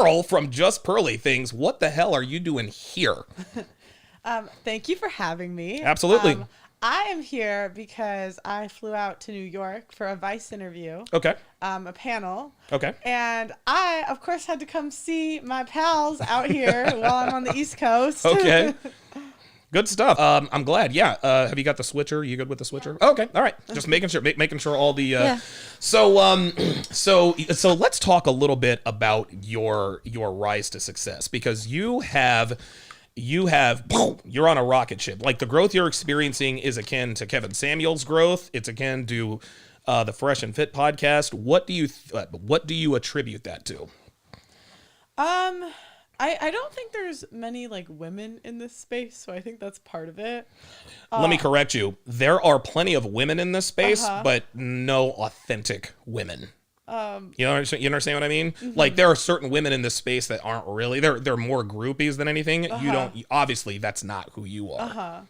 Girl from Just Pearly Things, what the hell are you doing here? Thank you for having me. Absolutely. I am here because I flew out to New York for a Vice interview. Okay. A panel. Okay. And I, of course, had to come see my pals out here while I'm on the East Coast. Okay. Good stuff. I'm glad. Yeah. Have you got the switcher? You good with the switcher? Yeah. Okay. All right. Just making sure all the. Yeah. So let's talk a little bit about your rise to success, because you're on a rocket ship. Like, the growth you're experiencing is akin to Kevin Samuel's growth. It's akin to the Fresh and Fit podcast. What do you attribute that to? I don't think there's many like women in this space, so I think that's part of it. Let me correct you. There are plenty of women in this space, but no authentic women. You understand what I mean? Mm-hmm. Like, there are certain women in this space that aren't really. They're more groupies than anything. You don't. Obviously, that's not who you are.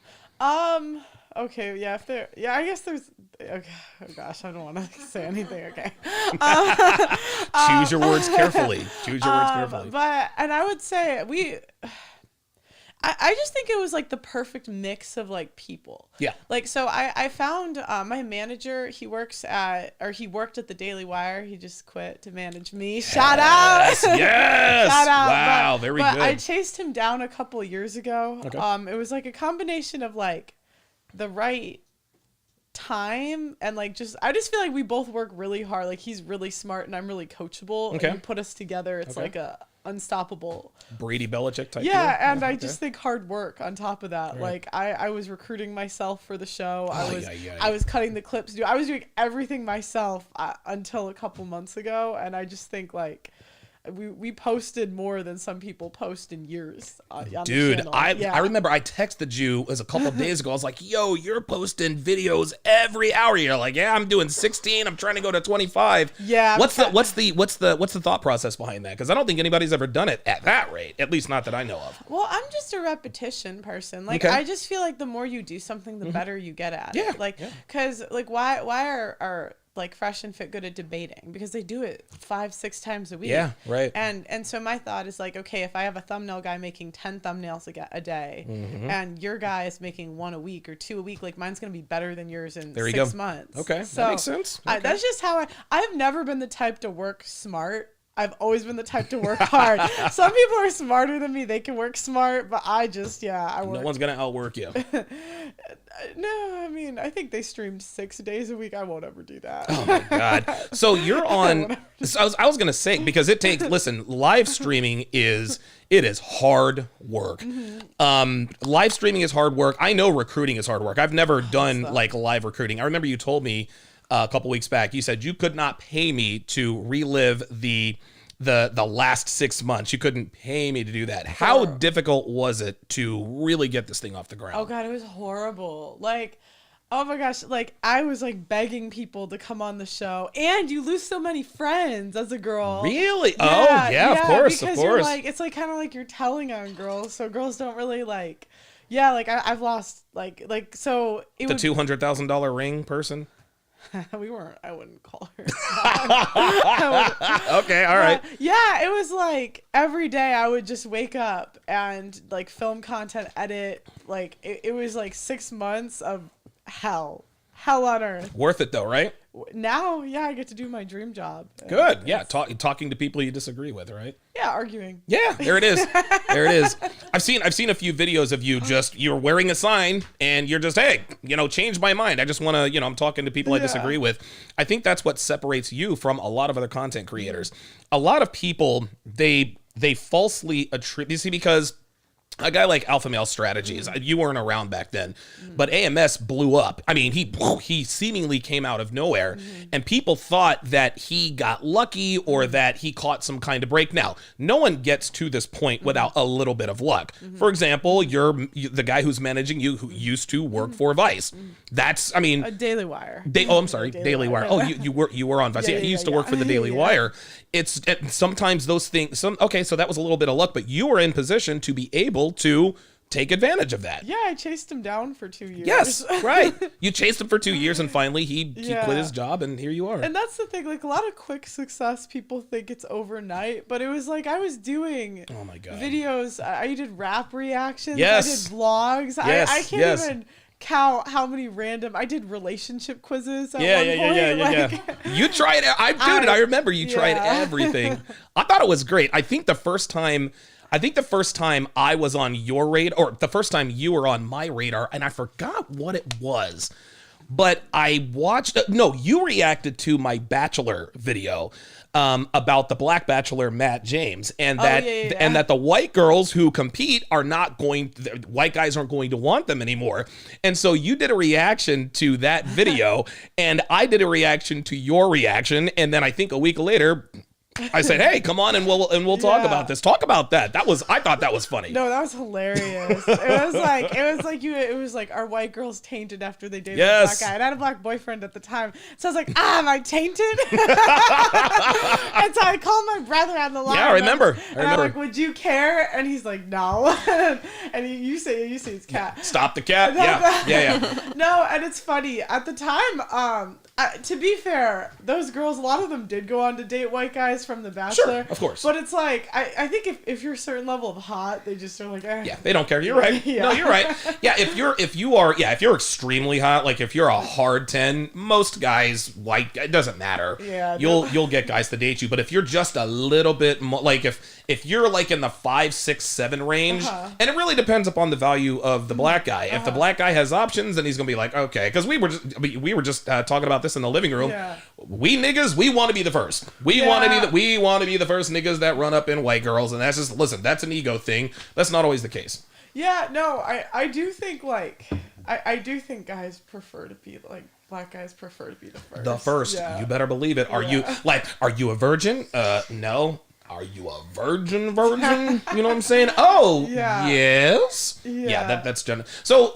Okay. Yeah. I guess there's. Okay. Oh gosh, I don't want to say anything. Okay. Choose your words carefully. But I would say I just think it was like the perfect mix of like people. Yeah. Like, so I found my manager. He worked at the Daily Wire. He just quit to manage me. Shout out. Yes. Shout out. Wow. Very good. I chased him down a couple years ago. Okay. It was like a combination of like the right time and like I just feel like we both work really hard. Like, he's really smart and I'm really coachable. Okay. And you put us together, it's like a unstoppable Brady Belichick type. Yeah, deal? and I just think hard work on top of that. Right. Like, I was recruiting myself for the show. I was cutting the clips. I was doing everything myself until a couple months ago, and I just think like we posted more than some people post in years. On Dude, the channel. I remember I texted you a couple of days ago. I was like, "Yo, you're posting videos every hour." You're like, "Yeah, I'm doing 16. I'm trying to go to 25." Yeah. What's the thought process behind that? Because I don't think anybody's ever done it at that rate. At least not that I know of. Well, I'm just a repetition person. Like, I just feel like the more you do something, the better you get at it. Like, because like why are like Fresh and Fit good at debating? Because they do it 5-6 times a week. Yeah, right. And so my thought is like, okay, if I have a thumbnail guy making 10 thumbnails a day, and your guy is making 1 a week or 2 a week, like, mine's gonna be better than yours in 6 months. Okay, so that makes sense. Okay. That's just how I've never been the type to work smart. I've always been the type to work hard. Some people are smarter than me. They can work smart, but I just, I work. No one's going to outwork you. No, I mean, I think they streamed 6 days a week. I won't ever do that. Oh my God. So you're on, I was going to say, because it takes, listen, live streaming it is hard work. Live streaming is hard work. I know recruiting is hard work. I've never done like live recruiting. I remember you told me a couple weeks back, you said you could not pay me to relive the last 6 months. You couldn't pay me to do that. How difficult was it to really get this thing off the ground? Oh God, it was horrible. Like, oh my gosh, like I was like begging people to come on the show, and you lose so many friends as a girl. Really? Yeah, of course, because you're like, it's like kind of like you're telling on girls, so girls don't really like. Yeah, like I've lost like so it the $200,000 ring person. I wouldn't call her. Okay, all right. Yeah, it was like every day I would just wake up and like film content, edit. Like it was like 6 months of hell on earth. Worth it though, right? Now, I get to do my dream job. Good. Yeah, talking to people you disagree with, right? Yeah, arguing. Yeah, there it is. There it is. I've seen a few videos of you you're wearing a sign and you're just, hey, change my mind. I just want to, I'm talking to people I disagree with. I think that's what separates you from a lot of other content creators. A lot of people, they falsely attribute, you see, because a guy like Alpha Male Strategies, you weren't around back then, but AMS blew up. I mean, he seemingly came out of nowhere, and people thought that he got lucky or that he caught some kind of break. Now, no one gets to this point without a little bit of luck. For example, you're the guy who's managing you, who used to work for Vice. That's, I mean, a Daily Wire. I'm sorry, Daily Wire. Oh, you were on Vice. Yeah, he used to work for the Daily Wire. It's sometimes those things. So that was a little bit of luck, but you were in position to be able to take advantage of that. Yeah, I chased him down for 2 years. Yes, right. You chased him for 2 years, and finally he quit his job, and here you are. And that's the thing, like a lot of quick success, people think it's overnight, but it was like I was doing videos. I did rap reactions. Yes. I did vlogs. Yes. I can't even count how many I did relationship quizzes at one point. You tried it. I remember you tried everything. I thought it was great. I think the first time I was on your radar, or the first time you were on my radar, and I forgot what it was, but I watched, you reacted to my Bachelor video about the Black Bachelor, Matt James, and that the white girls who compete white guys aren't going to want them anymore. And so you did a reaction to that video, and I did a reaction to your reaction, and then I think a week later, I said, "Hey, come on, and we'll talk about this. Talk about that." I thought that was funny. No, that was hilarious. It was like, are white girls tainted after they dated a black guy? And I had a black boyfriend at the time, so I was like, am I tainted? And so I called my brother on the line. Yeah, I remember. I'm like, would you care? And he's like, no. And you say it's cat. Stop the cat. Yeah. No, and it's funny at the time. To be fair, those girls, a lot of them did go on to date white guys from The Bachelor. Sure, of course. But it's like, I think if you're a certain level of hot, they just are like, Yeah, they don't care. You're right. Yeah. No, you're right. Yeah, if you're extremely hot, like if you're a hard 10, most guys, white, it doesn't matter. Yeah. You'll get guys to date you. But if you're just a little bit more, like if you're like in the 5, 6, 7 range, and it really depends upon the value of the black guy. If the black guy has options, then he's gonna be like, okay, because we were just talking about this in the living room. Yeah. We niggas, we want to be the first. We want to be the first niggas that run up in white girls, and that's an ego thing. That's not always the case. Yeah, no, I do think I do think guys prefer to be like, black guys prefer to be the first. The first. Yeah. You better believe it. Are you a virgin? No. Are you a virgin? You know what I'm saying? Oh, yes. Yeah, that's general. So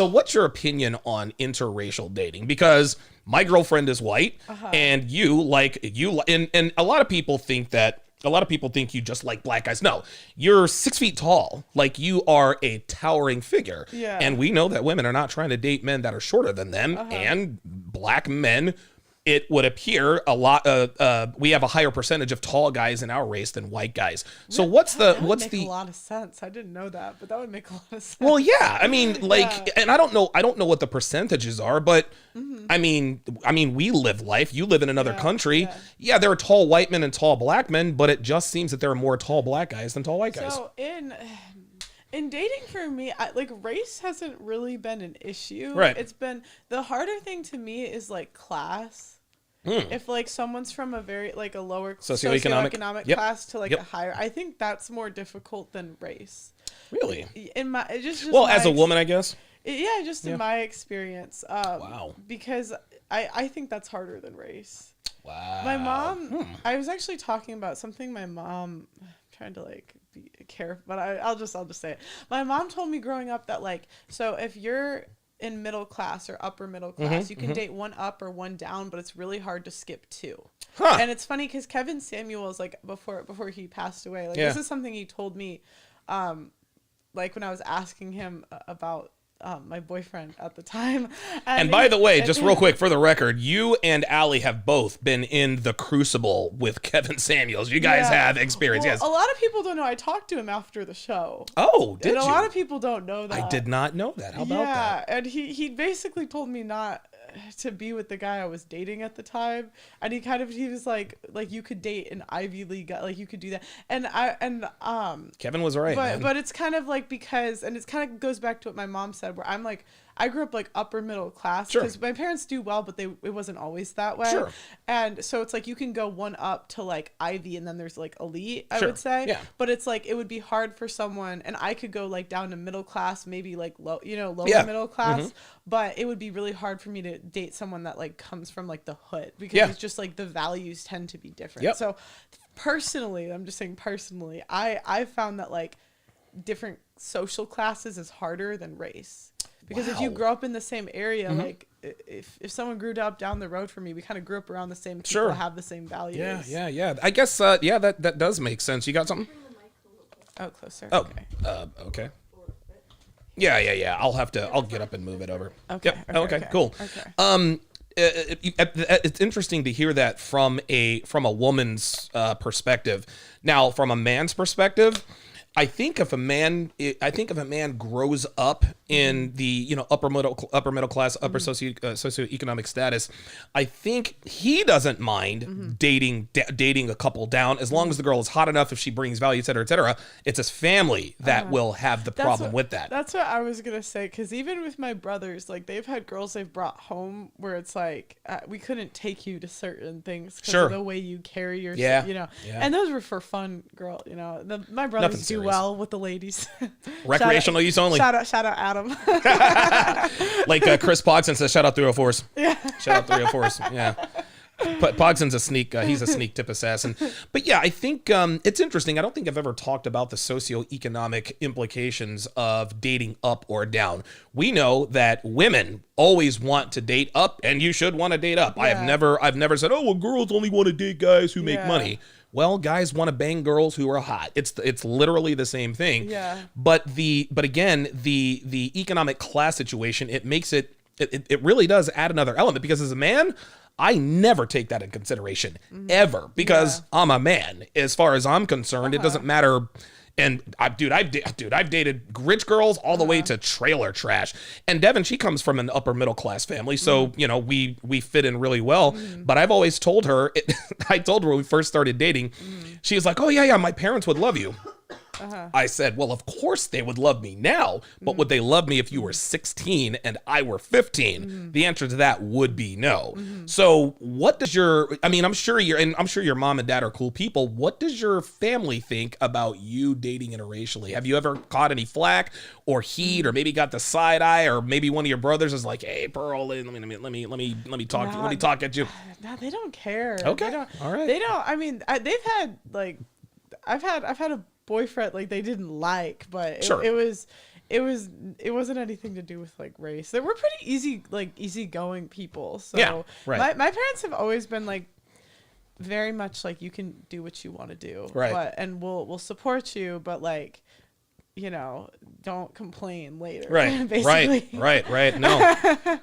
what's your opinion on interracial dating? Because my girlfriend is white, and and a lot of people think you just like black guys. No, you're 6 feet tall. Like, you are a towering figure. Yeah. And we know that women are not trying to date men that are shorter than them, and black men, it would appear we have a higher percentage of tall guys in our race than white guys. So that would make a lot of sense. I didn't know that, but that would make a lot of sense. Well, yeah, I mean, and I don't know what the percentages are, but I mean, we live life. You live in another country. Yeah, there are tall white men and tall black men, but it just seems that there are more tall black guys than tall white guys. So in dating, for me, race hasn't really been an issue. Right. It's been, the harder thing to me is like class. If like someone's from a very a lower socioeconomic class to a higher, I think that's more difficult than race. Really? As a woman, I guess. In my experience. Wow. Because I think that's harder than race. Wow. My mom, I was actually talking about something my mom, I'm trying to be careful, but I'll just say it. My mom told me growing up that so if you're in middle class or upper middle class, you can date one up or one down, but it's really hard to skip two. And it's funny because Kevin Samuels, before he passed away, this is something he told me, when I was asking him about my boyfriend at the time. And by the way, just real quick for the record, you and Allie have both been in the crucible with Kevin Samuels. You guys have experience. Well, a lot of people don't know. I talked to him after the show. Oh, did you? A lot of people don't know that. I did not know that. How about that? Yeah, and he basically told me not to be with the guy I was dating at the time, and he was like you could date an Ivy League guy, you could do that, and Kevin was right, but it's kind of because, and it's kind of goes back to what my mom said, where I'm I grew up upper middle class because my parents do well, but it wasn't always that way. Sure. And so it's you can go one up to Ivy, and then there's elite, I would say. Yeah. But it's it would be hard for someone, and I could go down to middle class, maybe low, lower middle class, but it would be really hard for me to date someone that comes from the hood, because it's just the values tend to be different. Yep. So personally, I'm just saying personally, I found that different social classes is harder than race. Because if you grow up in the same area, if someone grew up down the road from me, we kind of grew up around the same people, have the same values. Yeah. I guess, that does make sense. You got something? Oh, closer. Oh, okay. Okay. Yeah. I'll get up and move it over. Okay. Yep. Okay. Cool. Okay. It's interesting to hear that from a woman's perspective. Now, from a man's perspective, I think if a man grows up in the upper middle class, upper socioeconomic status, I think he doesn't mind dating a couple down as long as the girl is hot enough. If she brings value, et cetera, et cetera. It's his family that will have the problem with that. That's what I was gonna say, because even with my brothers, like they've had girls they've brought home where it's like we couldn't take you to certain things because of the way you carry yourself, and those were for fun, girl. My brothers do well with the ladies. Recreational use only. Shout out Adam. Like Chris Pogson says, shout out 304s. Yeah. Shout out 304s. Yeah. Pogson's a sneak. He's a sneak tip assassin. But yeah, I think it's interesting. I don't think I've ever talked about the socioeconomic implications of dating up or down. We know that women always want to date up, and you should want to date up. Yeah. I've never said, oh, well, girls only want to date guys who make money. Well, guys want to bang girls who are hot. It's literally the same thing. Yeah. But again, the economic class situation, it makes it really does add another element, because as a man, I never take that in consideration ever, because I'm a man. As far as I'm concerned, it doesn't matter. And I've dated rich girls all the way to trailer trash. And Devin, she comes from an upper middle class family, so we fit in really well. But I've always told her, I told her when we first started dating, she was like, "Oh yeah, my parents would love you." I said, well, of course they would love me now, but would they love me if you were 16 and I were 15? The answer to that would be no. So what does I'm sure your mom and dad are cool people. What does your family think about you dating interracially? Have you ever caught any flack or heat, or maybe got the side eye, or maybe one of your brothers is like, "Hey, Pearl, let me talk at you." No, they don't care. Okay. They don't, all right. They don't. I mean, they've had like, I've had a boyfriend like they didn't like, but it wasn't anything to do with like race. They were pretty easygoing people. So yeah, right. My parents have always been like very much like, you can do what you want to do, right? And we'll support you, but like, don't complain later. Right. Basically. Right. No,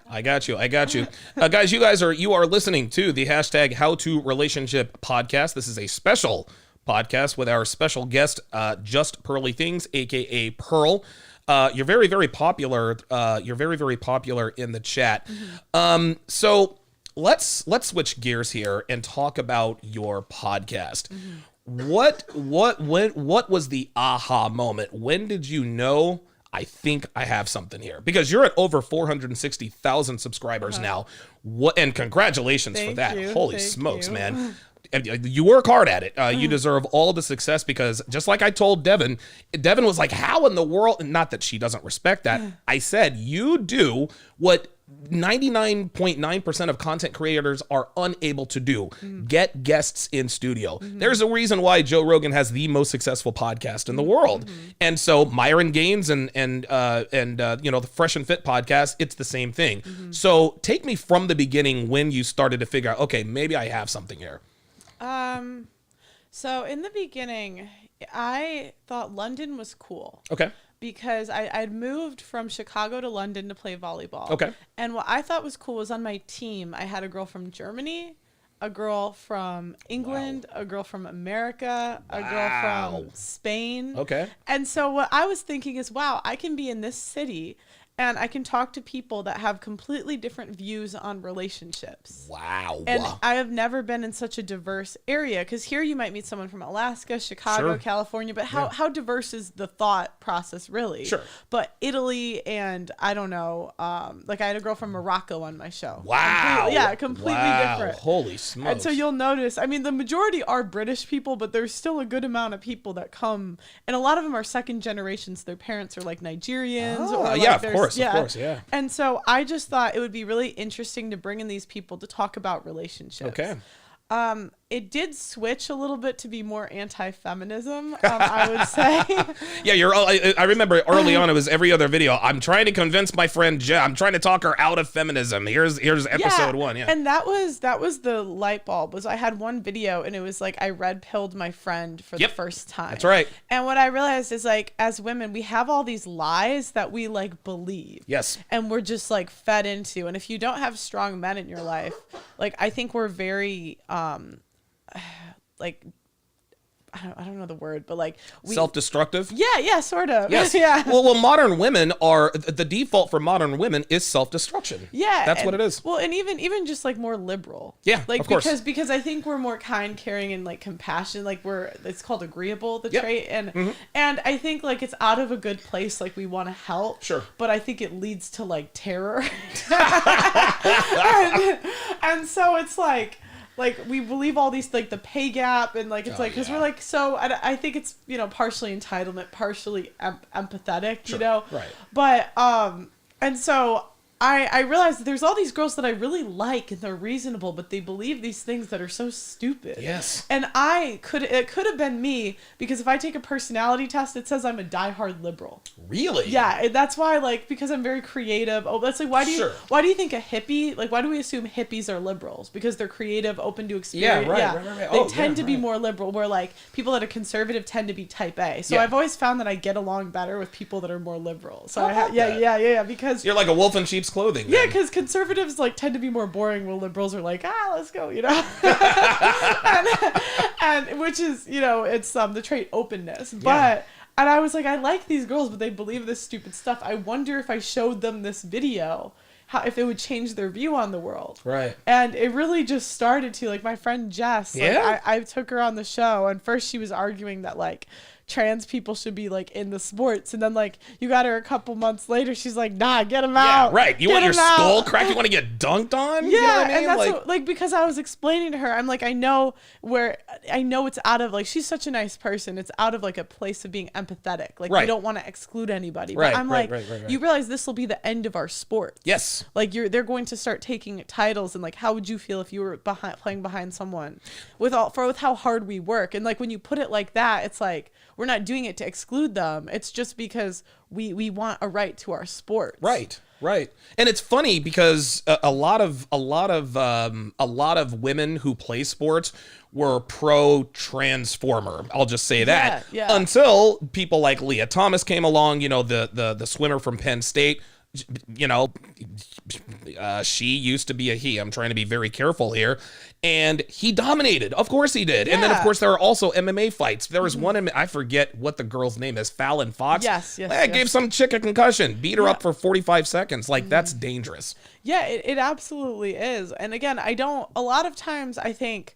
I got you. Guys, you are listening to the #HowToRelationship podcast. This is a special podcast with our special guest, Just Pearly Things, aka Pearl. You're very, very popular. You're very, very popular in the chat. So let's switch gears here and talk about your podcast. What was the aha moment? When did you know, I think I have something here? Because you're at over 460,000 subscribers now. And congratulations for that. Thank you. Holy smokes, man. You work hard at it. You deserve all the success, because just like I told Devin was like, how in the world? And not that she doesn't respect that. I said, you do what 99.9% of content creators are unable to do. Get guests in studio. There's a reason why Joe Rogan has the most successful podcast in the world. And so Myron Gaines and the Fresh and Fit podcast, it's the same thing. So take me from the beginning, when you started to figure out, okay, maybe I have something here. So in the beginning, I thought London was cool. Okay. Because I'd moved from Chicago to London to play volleyball. Okay. And what I thought was cool was, on my team, I had a girl from Germany, a girl from England, a girl from America, a girl from Spain. Okay. And so what I was thinking is, wow, I can be in this city and I can talk to people that have completely different views on relationships. Wow. And I have never been in such a diverse area, because here you might meet someone from Alaska, Chicago, California, but how diverse is the thought process really? Sure. But Italy and I don't know, like I had a girl from Morocco on my show. Wow. Completely different. Holy smokes. And so you'll notice, I mean, the majority are British people, but there's still a good amount of people that come, and a lot of them are second generations. Their parents are like Nigerians. Or like of course. And so I just thought it would be really interesting to bring in these people to talk about relationships. Okay. It did switch a little bit to be more anti-feminism, I would say. Yeah, I remember early on, it was every other video. I'm trying to convince my friend Jen. I'm trying to talk her out of feminism. Here's episode 1. Yeah. And that was the light bulb. Was I had one video and it was like I red pilled my friend for the first time. That's right. And what I realized is like as women, we have all these lies that we like believe. Yes. And we're just like fed into. And if you don't have strong men in your life, like I think we're very like I don't know the word, but like self-destructive. Yeah, sort of. Yes. Yeah. Well, modern women are the default for modern women is self-destruction. Yeah, that's what it is. Well, and even just like more liberal. Yeah, like of course. because I think we're more kind, caring, and like compassion. Like it's called agreeable, the trait, and I think like it's out of a good place. Like we want to help. Sure. But I think it leads to like terror. and so it's like we believe all these like the pay gap and like it's because we're like so I think it's partially entitlement, partially empathetic, right. But and so I realized that there's all these girls that I really like and they're reasonable, but they believe these things that are so stupid. Yes. And it could have been me, because if I take a personality test, it says I'm a diehard liberal. Really? Yeah, and that's why because I'm very creative. Oh, that's like why do you think a hippie, like why do we assume hippies are liberals? Because they're creative, open to experience. Yeah, right. They tend to be more liberal, where like people that are conservative tend to be type A. So I've always found that I get along better with people that are more liberal. So because you're like a wolf in sheep's clothing. Yeah, because conservatives like tend to be more boring, while liberals are like, let's go, and which is it's the trait openness. But and I was like, I like these girls, but they believe this stupid stuff. I wonder if I showed them this video, if it would change their view on the world. Right. And it really just started to, like, my friend Jess. I took her on the show, and first she was arguing that like trans people should be like in the sports, and then like you got her a couple months later, she's like, nah, get them out. Yeah, right. You want your skull cracked? You want to get dunked on? Yeah, you know what I mean? And that's like because I was explaining to her, I'm like, I know it's out of like, she's such a nice person, it's out of like a place of being empathetic, like we don't want to exclude anybody, but I'm like, you realize this will be the end of our sport. Yes. Like they're going to start taking titles, and like how would you feel if you were playing behind someone with how hard we work? And like when you put it like that, it's like we're not doing it to exclude them. It's just because we want a right to our sports. Right. And it's funny because a lot of women who play sports were pro transformer. I'll just say that. Yeah. Until people like Leah Thomas came along, the swimmer from Penn State. She used to be a he. I'm trying to be very careful here. And he dominated. Of course he did. Yeah. And then, of course, there are also MMA fights. There was one, I forget what the girl's name is, Fallon Fox. Yes. Gave some chick a concussion, beat her up for 45 seconds. Like, that's dangerous. Yeah, it absolutely is. And again, a lot of times I think,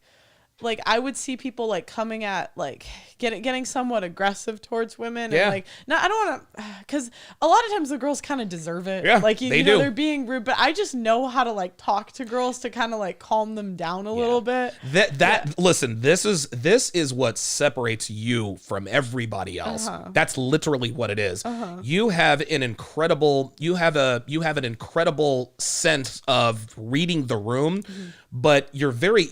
like, I would see people like coming at like getting somewhat aggressive towards women. Yeah. And like, no, I don't want to, because a lot of times the girls kind of deserve it. Yeah, like they do. They're being rude, but I just know how to like talk to girls to kind of like calm them down a little bit. Listen, this is what separates you from everybody else. That's literally what it is. You have an incredible sense of reading the room. But you're very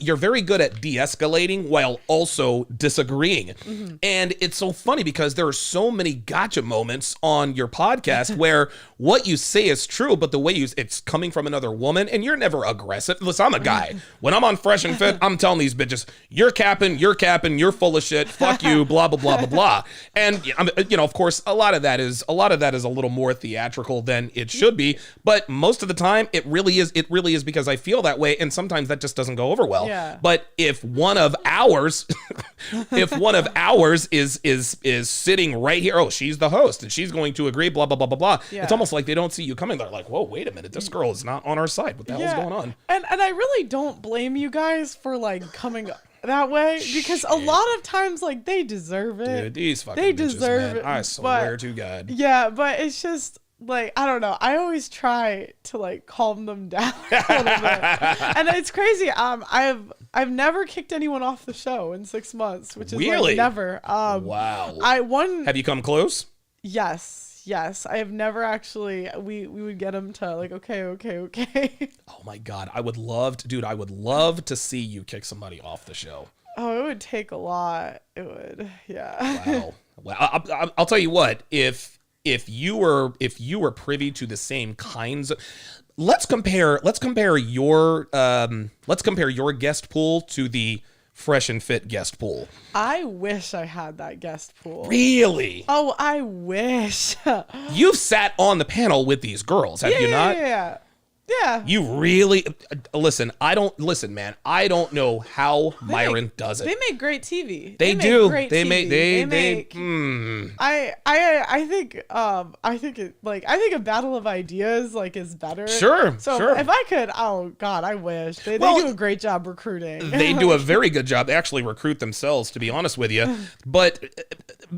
good at de-escalating while also disagreeing. And it's so funny because there are so many gotcha moments on your podcast where what you say is true, but the way it's coming from another woman, and you're never aggressive. Listen, I'm a guy. When I'm on Fresh and Fit, I'm telling these bitches, you're capping, you're full of shit, fuck you, blah, blah, blah, blah, blah. And, of course, a lot of that is a little more theatrical than it should be. But most of the time, it really is because I feel that way. And sometimes that just doesn't go over well. Yeah. But if one of ours is sitting right here, she's the host and she's going to agree, blah, blah, blah, blah, blah. Yeah. It's almost like they don't see you coming. They're like, whoa, wait a minute. This girl is not on our side. What the hell's going on? And I really don't blame you guys for like coming that way, because a lot of times like they deserve it. Dude, these fucking they bitches, deserve man. it. I swear to God. Yeah, but it's just like, I don't know. I always try to like calm them down a little bit. And it's crazy. I've never kicked anyone off the show in 6 months, which is really? like never. Wow. Have you come close? Yes. Yes. I have never actually. We would get him to like, okay. Oh my God, I would love to, dude. I would love to see you kick somebody off the show. Oh, it would take a lot. It would, yeah. Wow. Well, I'll tell you what. If you were privy to the same kinds of, let's compare your guest pool to the Fresh and Fit guest pool. I wish I had that guest pool. Really? Oh, I wish. You've sat on the panel with these girls, have you not? Yeah. You really listen. Man. I don't know how Myron does it. They make great TV. They do. Great they TV. make. I think a battle of ideas like is better. Sure. So if I could, oh God, I wish they do a great job recruiting. They do a very good job. They actually recruit themselves, to be honest with you. But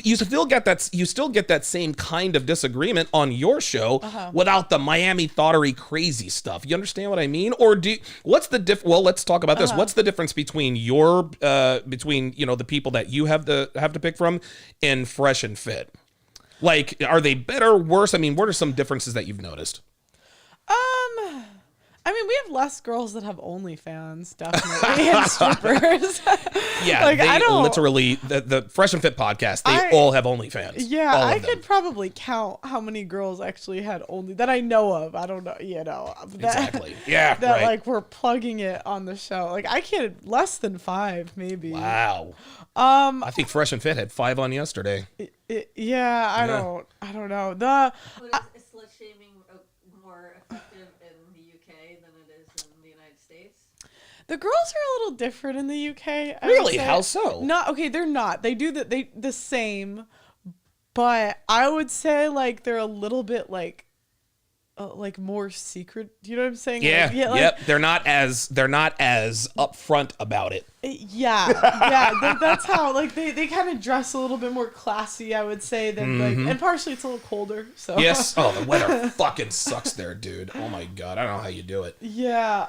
you still get that same kind of disagreement on your show without the Miami thottery crazy stuff. You understand what I mean? Or what's the well, let's talk about this. What's the difference between the people that you have to pick from and Fresh and Fit? Like, are they better, worse? I mean, what are some differences that you've noticed? I mean, we have less girls that have OnlyFans, definitely, and strippers. Yeah, like, I don't literally the Fresh and Fit podcast. They all have OnlyFans. Yeah, I could probably count how many girls actually had that I know of. I don't know, exactly. Yeah, that like we're plugging it on the show. Like I can't less than 5, maybe. Wow. I think Fresh and Fit had 5 on yesterday. I don't know. Is slut shaming more effective in the UK than it is in the United States? The girls are a little different in the UK. Really? How so? They're not. They do the same, but I would say like they're a little bit like more secret. Do you know what I'm saying? Yeah. Yep. They're not as upfront about it. That's how like they kind of dress a little bit more classy, I would say, than like, and partially it's a little colder. So yes. Oh, the weather fucking sucks there, dude. Oh my God, I don't know how you do it. Yeah.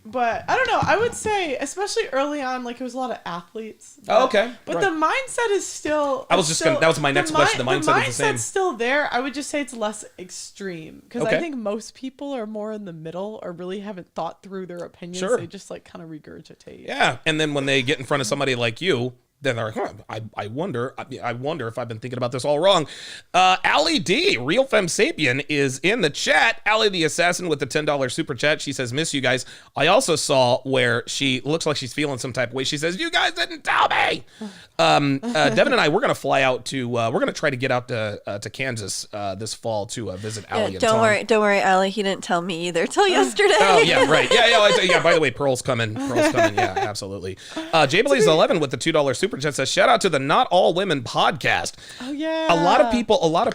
But I don't know. I would say, especially early on, like it was a lot of athletes. Okay. But the mindset is still. That was my next question. The mindset is the same. Mindset's still there. I would just say it's less extreme because I think most people are more in the middle or really haven't thought through their opinions. Sure. They just like kind of regurgitate. Yeah, and then when they get in front of somebody like you, then they're like, I wonder if I've been thinking about this all wrong. Allie D, Real Femme Sapien, is in the chat. Allie the Assassin with the $10 super chat. She says, miss you guys. I also saw where she looks like she's feeling some type of way. She says, you guys didn't tell me. Devin and I, we're going to fly out to, we're going to try to get out to Kansas this fall to visit Allie. Don't worry, Allie. He didn't tell me either till yesterday. Oh, yeah, right. Yeah, by the way, Pearl's coming. Yeah, absolutely. Jay Blaze 11 with the $2 super chat says, shout out to the Not All Women podcast. Oh yeah. A lot of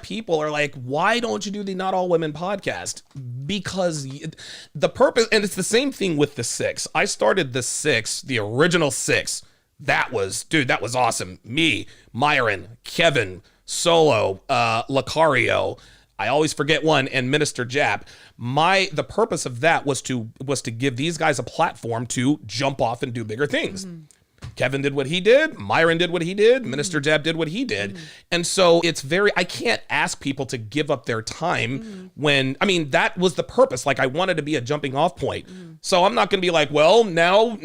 people are like, why don't you do the Not All Women podcast? Because the purpose, and it's the same thing with the 6. I started the original 6. That was awesome. Me, Myron, Kevin, Solo, Lacario, I always forget one, and Minister Jap. The purpose of that was to give these guys a platform to jump off and do bigger things. Mm-hmm. Kevin did what he did. Myron did what he did. Minister Jab did what he did. And so I can't ask people to give up their time when, that was the purpose. Like I wanted to be a jumping off point. So I'm not going to be like, well, now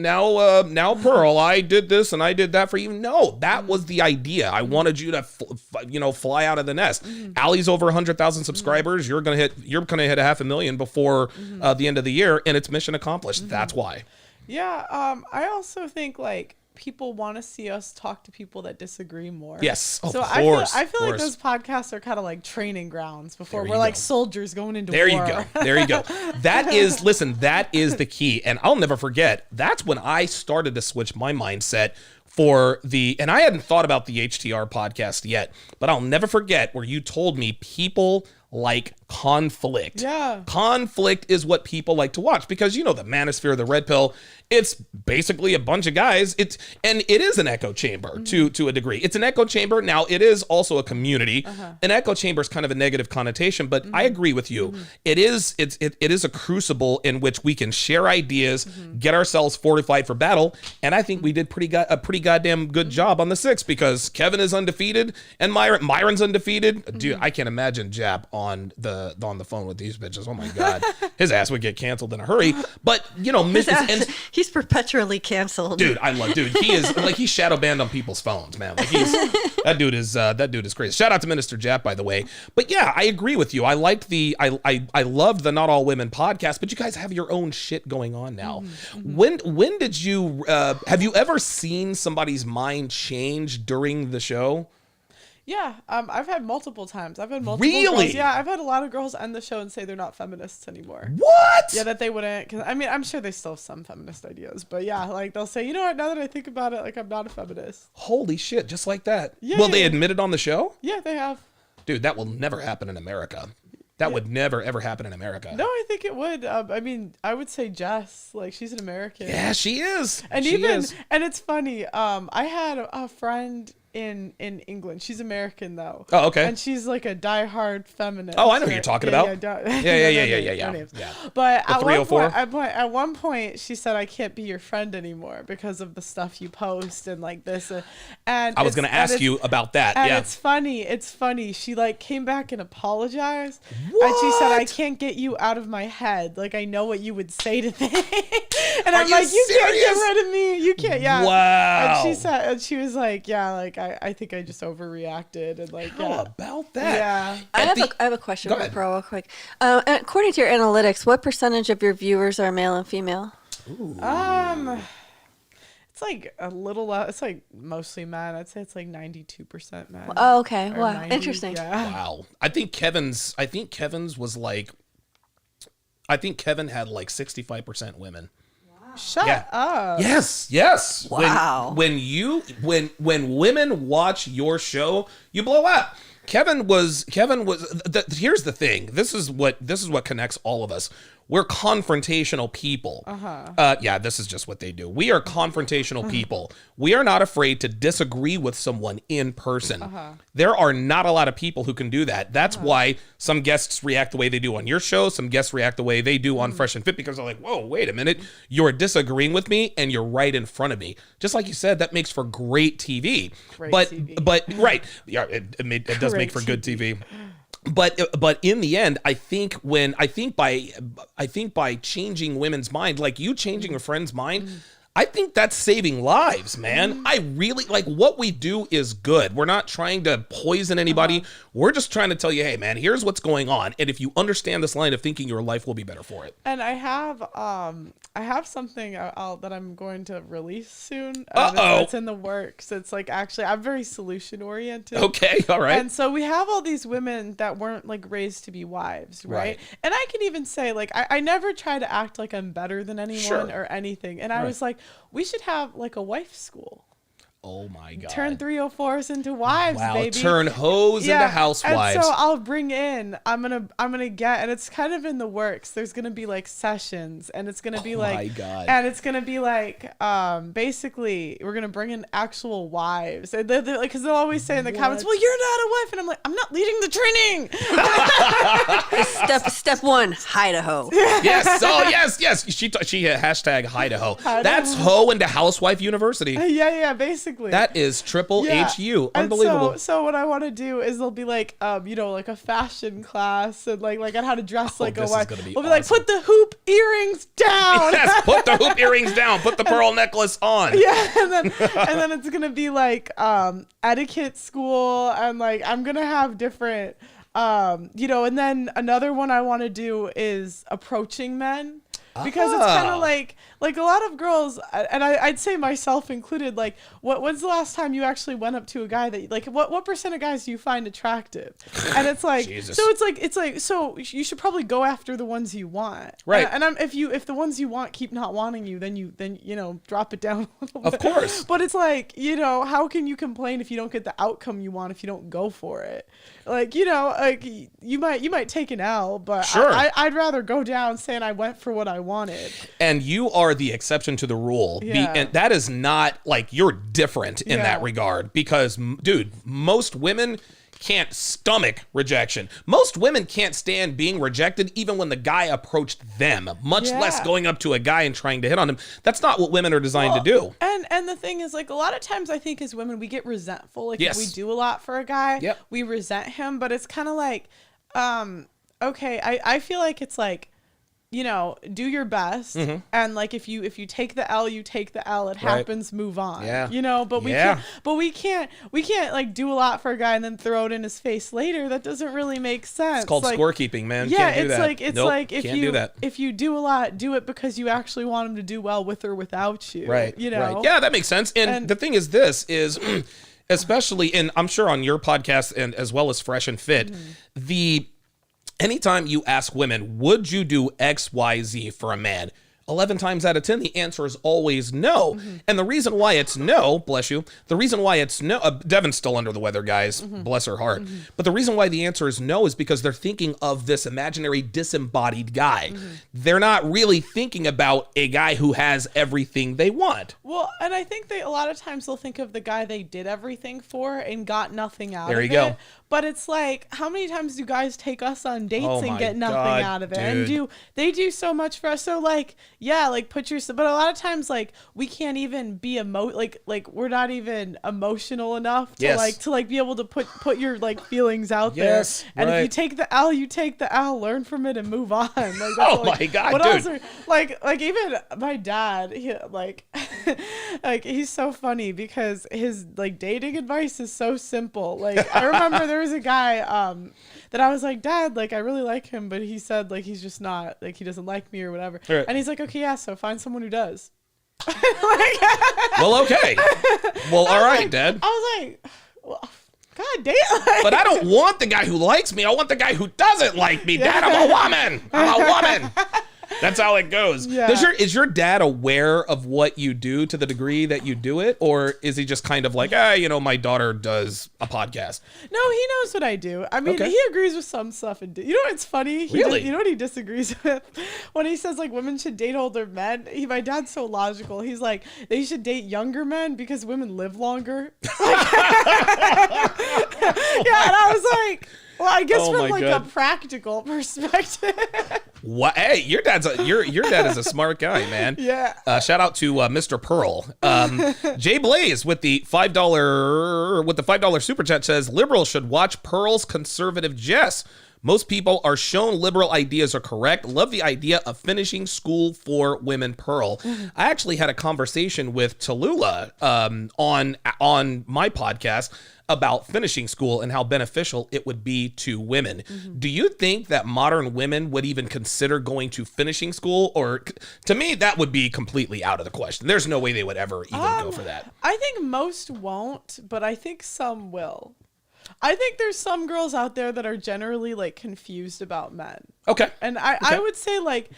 Pearl, I did this and I did that for you. No, that was the idea. I wanted you to, fly out of the nest. Allie's over 100,000 subscribers. You're going to hit 500,000 before the end of the year. And it's mission accomplished. That's why. Yeah. I also think like, people want to see us talk to people that disagree more. Yes, of so course. I feel like those podcasts are kind of like training grounds before we're like soldiers going into war. There you go. That is the key. And I'll never forget, that's when I started to switch my mindset and I hadn't thought about the HTR podcast yet, but I'll never forget where you told me people like conflict. Yeah. Conflict is what people like to watch because the Manosphere, the Red Pill, It's basically a bunch of guys. It is an echo chamber to a degree. It's an echo chamber. Now, it is also a community. An echo chamber is kind of a negative connotation, but I agree with you. It is a crucible in which we can share ideas, get ourselves fortified for battle, and I think we did a pretty goddamn good job on the 6 because Kevin is undefeated and Myron's undefeated. Dude, I can't imagine Jap on the phone with these bitches. Oh my God, his ass would get canceled in a hurry. But he's perpetually canceled. Dude, he is like he's shadow banned on people's phones, man. Like that dude is crazy. Shout out to Minister Jap, by the way. But yeah, I agree with you. I liked I loved the Not All Women podcast, but you guys have your own shit going on now. When did you have you ever seen somebody's mind change during the show? Yeah, I've had multiple times. I've had multiple Really? girls. Yeah, I've had a lot of girls end the show and say they're not feminists anymore. What? Yeah, that they wouldn't. Cause I mean, I'm sure they still have some feminist ideas, but yeah, like they'll say, you know what? Now that I think about it, like I'm not a feminist. Holy shit! Just like that. Yeah, Well, they admitted on the show. Yeah, they have. Dude, that will never happen in America. That would never ever happen in America. No, I think it would. I mean, I would say Jess, like she's an American. Yeah, she is. And she is. And it's funny. I had a friend in England. She's American though. Oh, okay. And she's like a diehard feminist. Oh, I know who you're talking about. Yeah. But The 304? at one point, she said, "I can't be your friend anymore because of the stuff you post and like this." And I was going to ask you about that. And yeah. it's funny. She like came back and apologized. What? And she said, "I can't get you out of my head. Like I know what you would say to things." And Are I'm you like, "You can't serious? get rid of me. You can't." Yeah. Wow. And she was like, "Yeah, like I think I just overreacted." And like, How yeah. about that? Yeah. I have a question Go for ahead. Pro real quick. According to your analytics, what percentage of your viewers are male and female? It's like a little less. It's like mostly men. I'd say it's like 92% men. Oh, okay. Or Wow. 90, Interesting. Yeah. Wow. I think Kevin's was like, I think Kevin had like 65% women. Shut Yeah. up. Yes. Wow. When women watch your show, you blow up. Kevin was here's the thing. This is what connects all of us. We're confrontational people. Yeah, this is just what they do. We are confrontational people. We are not afraid to disagree with someone in person. There are not a lot of people who can do that. That's why some guests react the way they do on your show. Some guests react the way they do on Fresh and Fit because they're like, whoa, wait a minute. You're disagreeing with me and you're right in front of me. Just like you said, that makes for great TV. But right. Yeah, it does make for good TV. But in the end, I think by changing women's mind, like you changing a friend's mind, I think that's saving lives, man. I really like what we do is good. We're not trying to poison anybody. We're just trying to tell you, hey, man, here's what's going on. And if you understand this line of thinking, your life will be better for it. And I have something that I'm going to release soon. It's in the works. It's like actually I'm very solution oriented. Okay, all right. And so we have all these women that weren't like raised to be wives, right? And I can even say like I never try to act like I'm better than anyone or anything. And I was like, we should have like a wife school. Oh my God. Turn 304s into wives, baby. Turn hoes into housewives. And so I'll bring in, I'm gonna get, and it's kind of in the works. There's gonna be like sessions, and it's gonna be like, my God. and it's gonna be like, basically, we're gonna bring in actual wives, and they're like, because they'll always say in the comments, well, you're not a wife, and I'm like, I'm not leading the training. Step one, Idaho. Yes. Oh, yes. She hashtag Idaho. That's Ho into Housewife University. Yeah, basically. That is triple HU. And Unbelievable. so what I want to do is there'll be like like a fashion class and like on how to dress like a wife. We'll be like, put the hoop earrings down. Yes, put the hoop earrings down. Put the pearl necklace on. Yeah, and then it's gonna be like etiquette school, and like I'm gonna have different and then another one I want to do is approaching men. Because it's kind of like a lot of girls, and I'd say myself included, like, when's the last time you actually went up to a guy that, like, what percent of guys do you find attractive? And it's like, so you should probably go after the ones you want. Right. And if the ones you want keep not wanting you, then drop it down a little bit. Of course. But it's like, how can you complain if you don't get the outcome you want if you don't go for it? Like, like you might take an L, but sure. I'd rather go down saying I went for what I wanted. And you are the exception to the rule. Yeah. And that is not like you're different in that regard because, dude, most women can't stomach rejection. Most women can't stand being rejected even when the guy approached them, much less going up to a guy and trying to hit on him. That's not what women are designed to do. And the thing is, like, a lot of times I think as women, we get resentful. Like, if we do a lot for a guy, we resent him. But it's kind of like, okay, I feel like it's like, you know, do your best, and like if you take the L, you take the L. It happens. Move on. Yeah. You know, but we can't like do a lot for a guy and then throw it in his face later. That doesn't really make sense. It's called scorekeeping, man. Yeah, can't do that. It's like if you do a lot, do it because you actually want him to do well with or without you. Right. You know. Right. Yeah, that makes sense. And the thing is, this is. Especially in, I'm sure on your podcast and as well as Fresh and Fit, anytime you ask women, would you do X, Y, Z for a man? 11 times out of 10, the answer is always no. And the reason why it's no, bless you, the reason why it's no, Devin's still under the weather, guys, bless her heart. But the reason why the answer is no is because they're thinking of this imaginary disembodied guy. They're not really thinking about a guy who has everything they want. Well, and I think a lot of times they'll think of the guy they did everything for and got nothing out of it. There you go. But it's like, how many times do guys take us on dates and get nothing out of it? Dude. And they do so much for us. So like, yeah, like but a lot of times like we can't even be like we're not even emotional enough to be able to put your like feelings out there. And if you take the L, you take the L, learn from it and move on. Like, my God, what dude. else like even my dad, like he's so funny because his like dating advice is so simple. Like I remember there was a guy that I was like, Dad, like I really like him, but he said like he's just not like he doesn't like me or whatever. Right. And he's like, okay, yeah, so find someone who does. Well, okay. Well, all right, Dad. I was like, well, God damn. But I don't want the guy who likes me. I want the guy who doesn't like me. Dad, I'm a woman. I'm a woman. That's how it goes. Yeah. Is your dad aware of what you do to the degree that you do it? Or is he just kind of like, my daughter does a podcast? No, he knows what I do. I mean, he agrees with some stuff. And you know what's funny? You know what he disagrees with? When he says, like, women should date older men. My dad's so logical. He's like, they should date younger men because women live longer. Yeah, and I was like... Well, I guess from like a practical perspective. What? Hey, your dad is a smart guy, man. Yeah. Shout out to Mr. Pearl. Jay Blaze with the $5 super chat says liberals should watch Pearl's conservative Jess. Most people are shown liberal ideas are correct. Love the idea of finishing school for women, Pearl. I actually had a conversation with Tallulah on my podcast about finishing school and how beneficial it would be to women. Do you think that modern women would even consider going to finishing school? Or to me, that would be completely out of the question. There's no way they would ever even go for that. I think most won't, but I think some will. I think there's some girls out there that are generally like confused about men. Okay. And I would say like,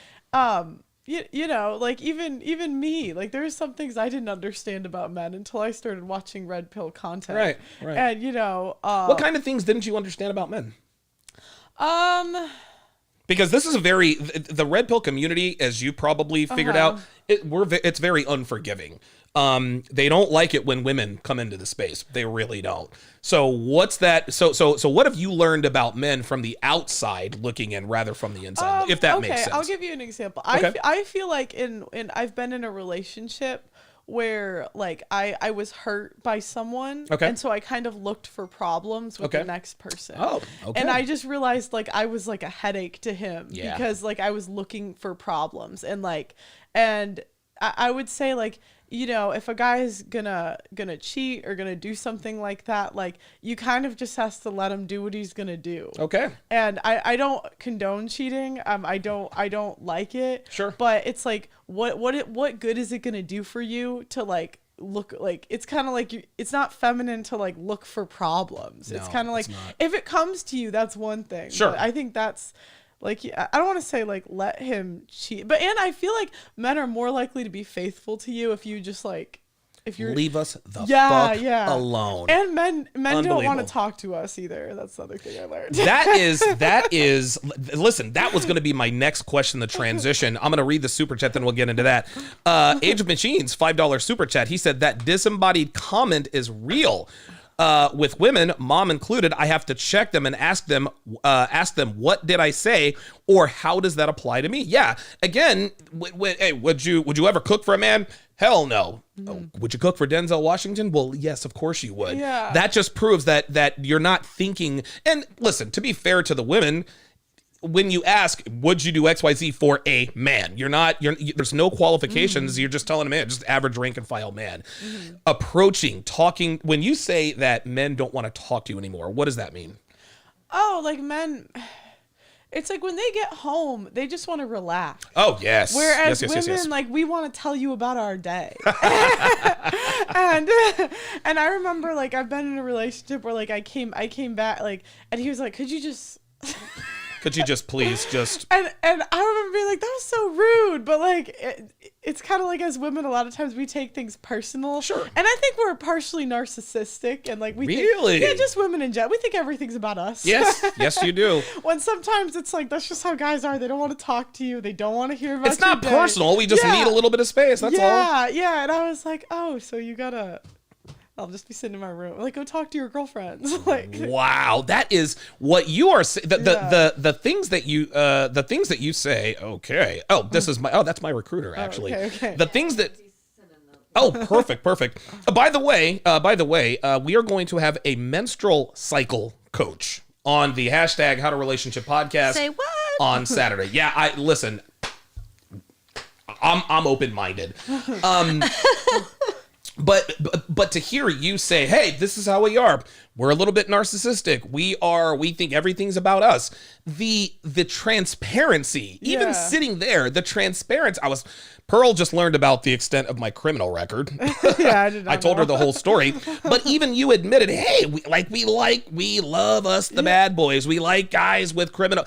you know, like even me, like there's some things I didn't understand about men until I started watching red pill content. Right. And you know, what kind of things didn't you understand about men? Because this is the red pill community, as you probably figured out, it's very unforgiving. They don't like it when women come into the space. They really don't. So what's that? So what have you learned about men from the outside looking in rather from the inside? If that makes sense. I'll give you an example. Okay. I feel like I've been in a relationship where like I was hurt by someone. Okay. And so I kind of looked for problems with the next person. Oh, okay. And I just realized like I was like a headache to him because like I was looking for problems and I would say like, you know, if a guy is gonna cheat or gonna do something like that, like you kind of just has to let him do what he's gonna do. Okay. And I don't condone cheating. I don't like it. Sure. But it's like what good is it gonna do for you to like look like it's kind of like it's not feminine to like look for problems. No, it's kind of like if it comes to you, that's one thing. Sure. But I think that's. Like, I don't want to say, like, let him cheat. And I feel like men are more likely to be faithful to you if you just, like, if you're leave us the fuck alone. And men don't want to talk to us either. That's the other thing I learned. That is listen, that was going to be my next question, the transition. I'm going to read the super chat, then we'll get into that. Age of Machines, $5 super chat. He said that disembodied comment is real. With women, mom included, I have to check them and ask them, what did I say, or how does that apply to me? Yeah. Again, hey, would you ever cook for a man? Hell no. Oh, would you cook for Denzel Washington? Well, yes, of course you would. Yeah. That just proves that you're not thinking. And listen, to be fair to the women, when you ask, would you do XYZ for a man? There's no qualifications. You're just telling a man, just average rank and file man. Talking, when you say that men don't want to talk to you anymore, what does that mean? Oh, like men, it's like when they get home, they just want to relax. Oh, yes. Whereas yes. women, like, we want to tell you about our day. and I remember, like, I've been in a relationship where, like, I came back, like, and he was like, could you just... Could you just please just... And I remember being like, that was so rude. But, like, it's kind of like as women, a lot of times we take things personal. Sure. And I think we're partially narcissistic. And, like, we really? think... Yeah, just women in general. We think everything's about us. Yes, you do. When sometimes it's like, that's just how guys are. They don't want to talk to you. They don't want to hear about It's not personal. We just need a little bit of space. That's all. Yeah. And I was like, oh, so you gotta... I'll just be sitting in my room. Like, go talk to your girlfriends. Like, wow, that is what you are saying. The things that you say. Okay. Oh, that's my recruiter actually. Okay. The things that. Oh, perfect. By the way, we are going to have a menstrual cycle coach on the hashtag How to Relationship podcast. Say what? On Saturday. Yeah, I'm open-minded. But to hear you say, hey, this is how we are. We're a little bit narcissistic. We think everything's about us. The transparency, even sitting there, the transparency. Pearl just learned about the extent of my criminal record. Yeah, I did not I told her the whole story. But even you admitted, hey, we love us, the bad boys. We like guys with criminal,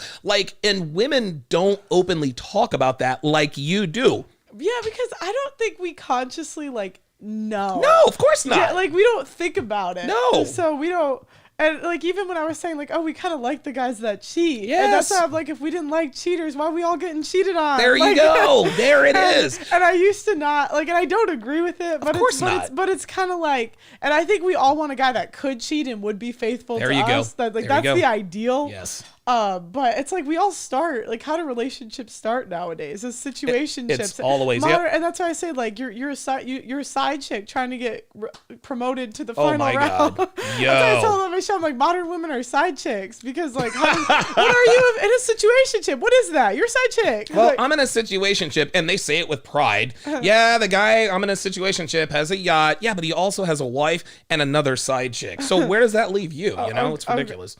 and women don't openly talk about that like you do. Yeah, because I don't think we consciously, no, of course not. Yeah, we don't think about it. No. So we don't. And, even when I was saying, we kind of like the guys that cheat. Yes. And that's how I'm like, if we didn't like cheaters, why are we all getting cheated on? There you go. There it is. And I used to not, and I don't agree with it. But of course not. But it's kind of and I think we all want a guy that could cheat and would be faithful there to you us. Go. That's the ideal. Yes. But it's we all start, how do relationships start nowadays? It's situationships. It's all the ways. And that's why I say, you're a side chick trying to get promoted to the final round. God. Yo. That's why I tell them, Michelle, I'm like, modern women are side chicks because what are you in a situationship? What is that? You're a side chick. Well, I'm in a situationship, and they say it with pride. Yeah, the guy I'm in a situationship has a yacht. Yeah, but he also has a wife and another side chick. So where does that leave you? It's ridiculous.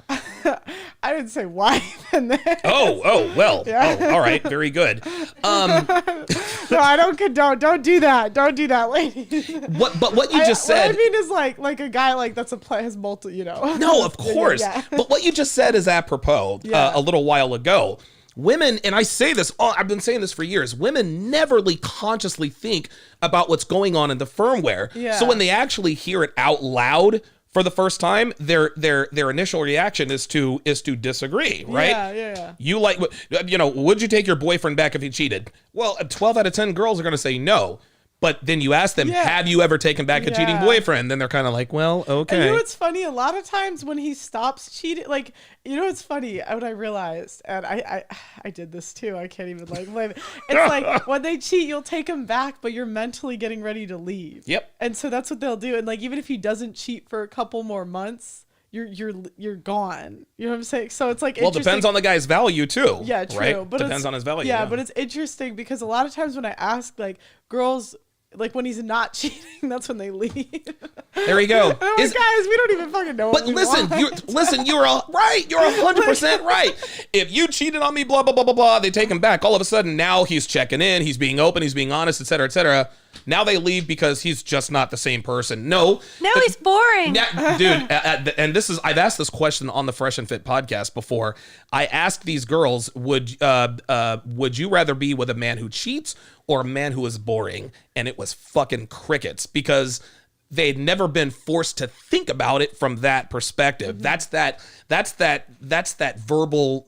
I didn't say wife and then. Oh, well. Yeah. Oh, all right. Very good. No, I don't condone. Don't do that. Don't do that, ladies. But what you just said. What I mean is like a guy that's has multiple, No, of course. Yeah. But what you just said is apropos a little while ago. Women, and I say this, I've been saying this for years, women never consciously think about what's going on in the firmware. Yeah. So when they actually hear it out loud for the first time, their initial reaction is to disagree, right? Yeah. You would you take your boyfriend back if he cheated? Well, 12 out of 10 girls are going to say no. But then you ask them, have you ever taken back a cheating boyfriend? Then they're kind of like, well, okay. And you know what's funny? A lot of times when he stops cheating, what's funny? What I realized, and I did this too. I can't even blame it. It's when they cheat, you'll take him back, but you're mentally getting ready to leave. Yep. And so that's what they'll do. And even if he doesn't cheat for a couple more months, you're gone. You know what I'm saying? So it's well, it depends on the guy's value too. Yeah, true. Right? But depends on his value. Yeah, but it's interesting because a lot of times when I ask girls, when he's not cheating, that's when they leave. There you go. And I'm guys, we don't even fucking know. But listen, you're all right. You're 100% right. If you cheated on me, blah blah blah blah blah, they take him back. All of a sudden, now he's checking in, he's being open, he's being honest, etc., etc. Now they leave because he's just not the same person. No. Now he's boring. Dude, and I've asked this question on the Fresh and Fit podcast before. I asked these girls, would you rather be with a man who cheats or a man who was boring, and it was fucking crickets because they'd never been forced to think about it from that perspective. That's that verbal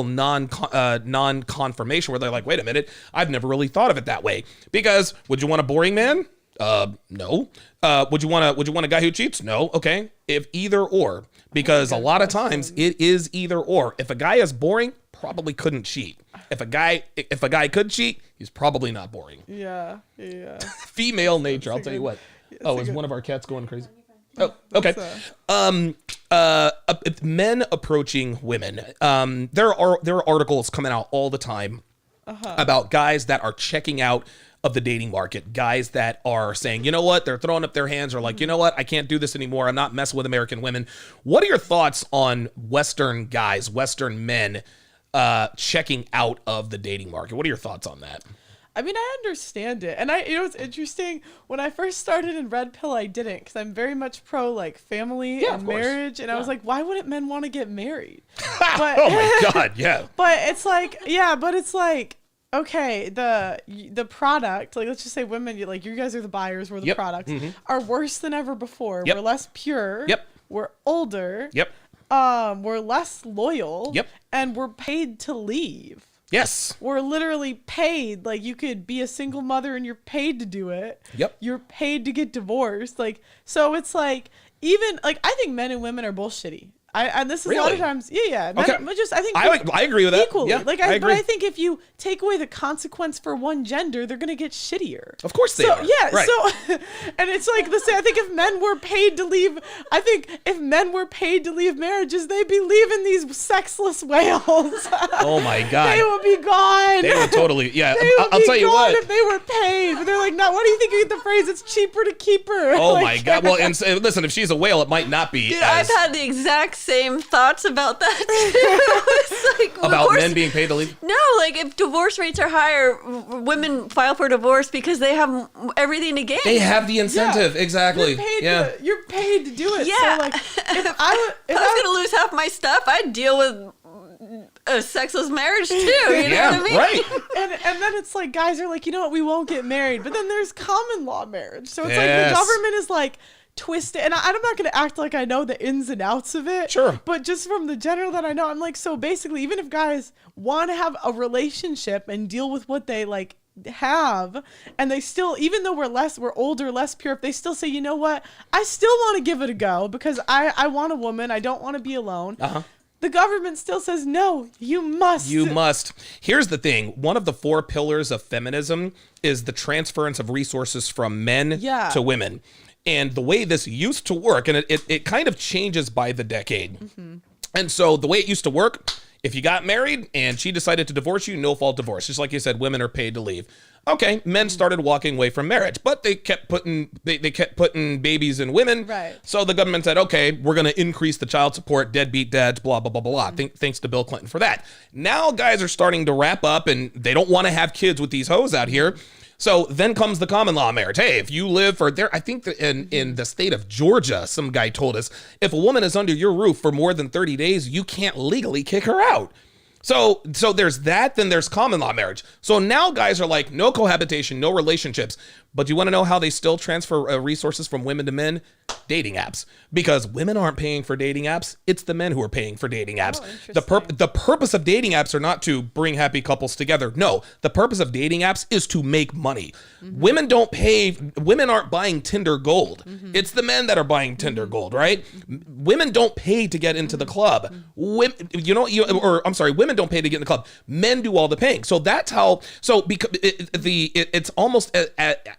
non-confirmation where they're like, wait a minute, I've never really thought of it that way. Because would you want a boring man? No. Would you want a guy who cheats? No. Okay. If either or, because a lot of times it is either or. If a guy is boring, probably couldn't cheat. If a guy could cheat, he's probably not boring. Yeah. Female nature, I'll tell you what. Oh, is one of our cats going crazy? Oh, okay. Men approaching women. There are articles coming out all the time about guys that are checking out of the dating market. Guys that are saying, you know what, they're throwing up their hands, or like, you know what, I can't do this anymore. I'm not messing with American women. What are your thoughts on Western guys, Western men checking out of the dating market? What are your thoughts on that? I mean, I understand it. And it's interesting. When I first started in Red Pill, I didn't, because I'm very much pro like family and marriage. And I was like, why wouldn't men want to get married? But, oh my God, yeah. But it's like, okay, the product, like let's just say women, like you guys are the buyers, we're the products, are worse than ever before. We're less pure. We're older. We're less loyal. And we're paid to leave. Yes. We're literally paid. Like, you could be a single mother and you're paid to do it. You're paid to get divorced. Like, so it's like, even, like, I think men and women are both shitty. And this is a lot of times, men, okay. I think I agree with that. Equally. Yeah, like, I agree. But I think if you take away the consequence for one gender, they're gonna get shittier. Of course they are. Yeah. Right. So, and it's like the same. I think if men were paid to leave, marriages, they'd be leaving these sexless whales. Oh my God. They would be gone. They would totally. Yeah. I'll tell you what. If they were paid, but they're like, no. What do you think you get the phrase? It's cheaper to keep her. Oh my God. Well, and listen, if she's a whale, it might not be. Dude, I've had the exact same thoughts about that too. It's like, well, about men being paid to leave? No, like if divorce rates are higher, women file for divorce because they have everything to gain. They have the incentive, exactly. You're paid to do it. Yeah. So like, if I was gonna lose half my stuff, I'd deal with a sexless marriage too. You know what I mean? Right. And then it's like guys are like, you know what, we won't get married. But then there's common law marriage. So it's like the government is like twisted, and I'm not going to act like I know the ins and outs of it. Sure. But just from the general that I know, I'm like, so basically, even if guys want to have a relationship and deal with what they like have, and they still, even though we're older, less pure, if they still say, you know what, I still want to give it a go because I want a woman, I don't want to be alone. The government still says, no, you must. You must. Here's the thing. One of the 4 pillars of feminism is the transference of resources from men to women. And the way this used to work, and it kind of changes by the decade. And so the way it used to work, if you got married and she decided to divorce you, no fault divorce. Just like you said, women are paid to leave. Okay, men started walking away from marriage, but they kept putting babies in women. Right. So the government said, okay, we're going to increase the child support, deadbeat dads, blah, blah, blah, blah, blah. Thanks to Bill Clinton for that. Now guys are starting to wrap up and they don't want to have kids with these hoes out here. So then comes the common law marriage. Hey, if you live for there, I think that in the state of Georgia, some guy told us, if a woman is under your roof for more than 30 days, you can't legally kick her out. So there's that, then there's common law marriage. So now guys are like, no cohabitation, no relationships. But you want to know how they still transfer resources from women to men? Dating apps. Because women aren't paying for dating apps. It's the men who are paying for dating apps. The purpose of dating apps are not to bring happy couples together. No, the purpose of dating apps is to make money. Women aren't buying Tinder gold. It's the men that are buying Tinder gold, right? Women don't pay to get into the club. Women don't pay to get in the club. Men do all the paying. So that's how, because it's almost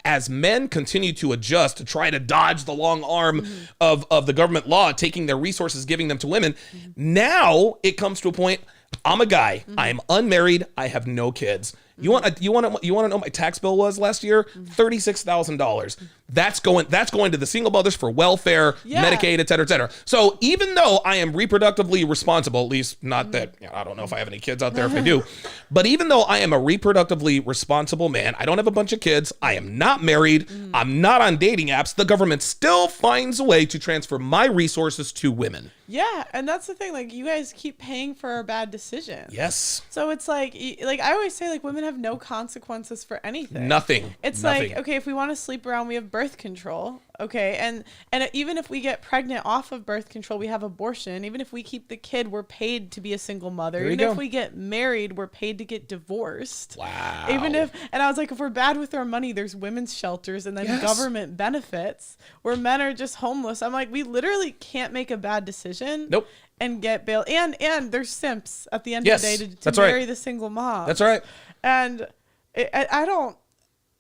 as men continue to adjust to try to dodge the long arm of the government law, taking their resources, giving them to women. Now it comes to a point, I'm a guy, I'm unmarried, I have no kids. You want to know what my tax bill was last year? $36,000. That's going to the single mothers for welfare, Medicaid, et cetera, et cetera. So even though I am reproductively responsible, at least not that, I don't know if I have any kids out there if I do, but even though I am a reproductively responsible man, I don't have a bunch of kids, I am not married, I'm not on dating apps, the government still finds a way to transfer my resources to women. Yeah, and that's the thing. Like, you guys keep paying for our bad decisions. Yes. So it's like I always say, like, women have no consequences for anything. Nothing. It's Nothing. like, okay, if we want to sleep around, we have birth control. Okay, and even if we get pregnant off of birth control, we have abortion. Even if we keep the kid, we're paid to be a single mother. There you Even go. if we get married, we're paid to get divorced. Wow. And I was like, if we're bad with our money, there's women's shelters and then government benefits where men are just homeless. I'm like, we literally can't make a bad decision. Nope. And get bail. And there's simps at the end of the day to marry the single mom. That's right. And I don't.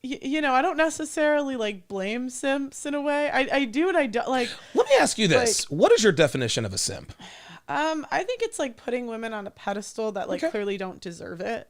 I don't necessarily like blame simps in a way. I do and I don't like. Let me ask you this: what is your definition of a simp? I think it's like putting women on a pedestal that like clearly don't deserve it.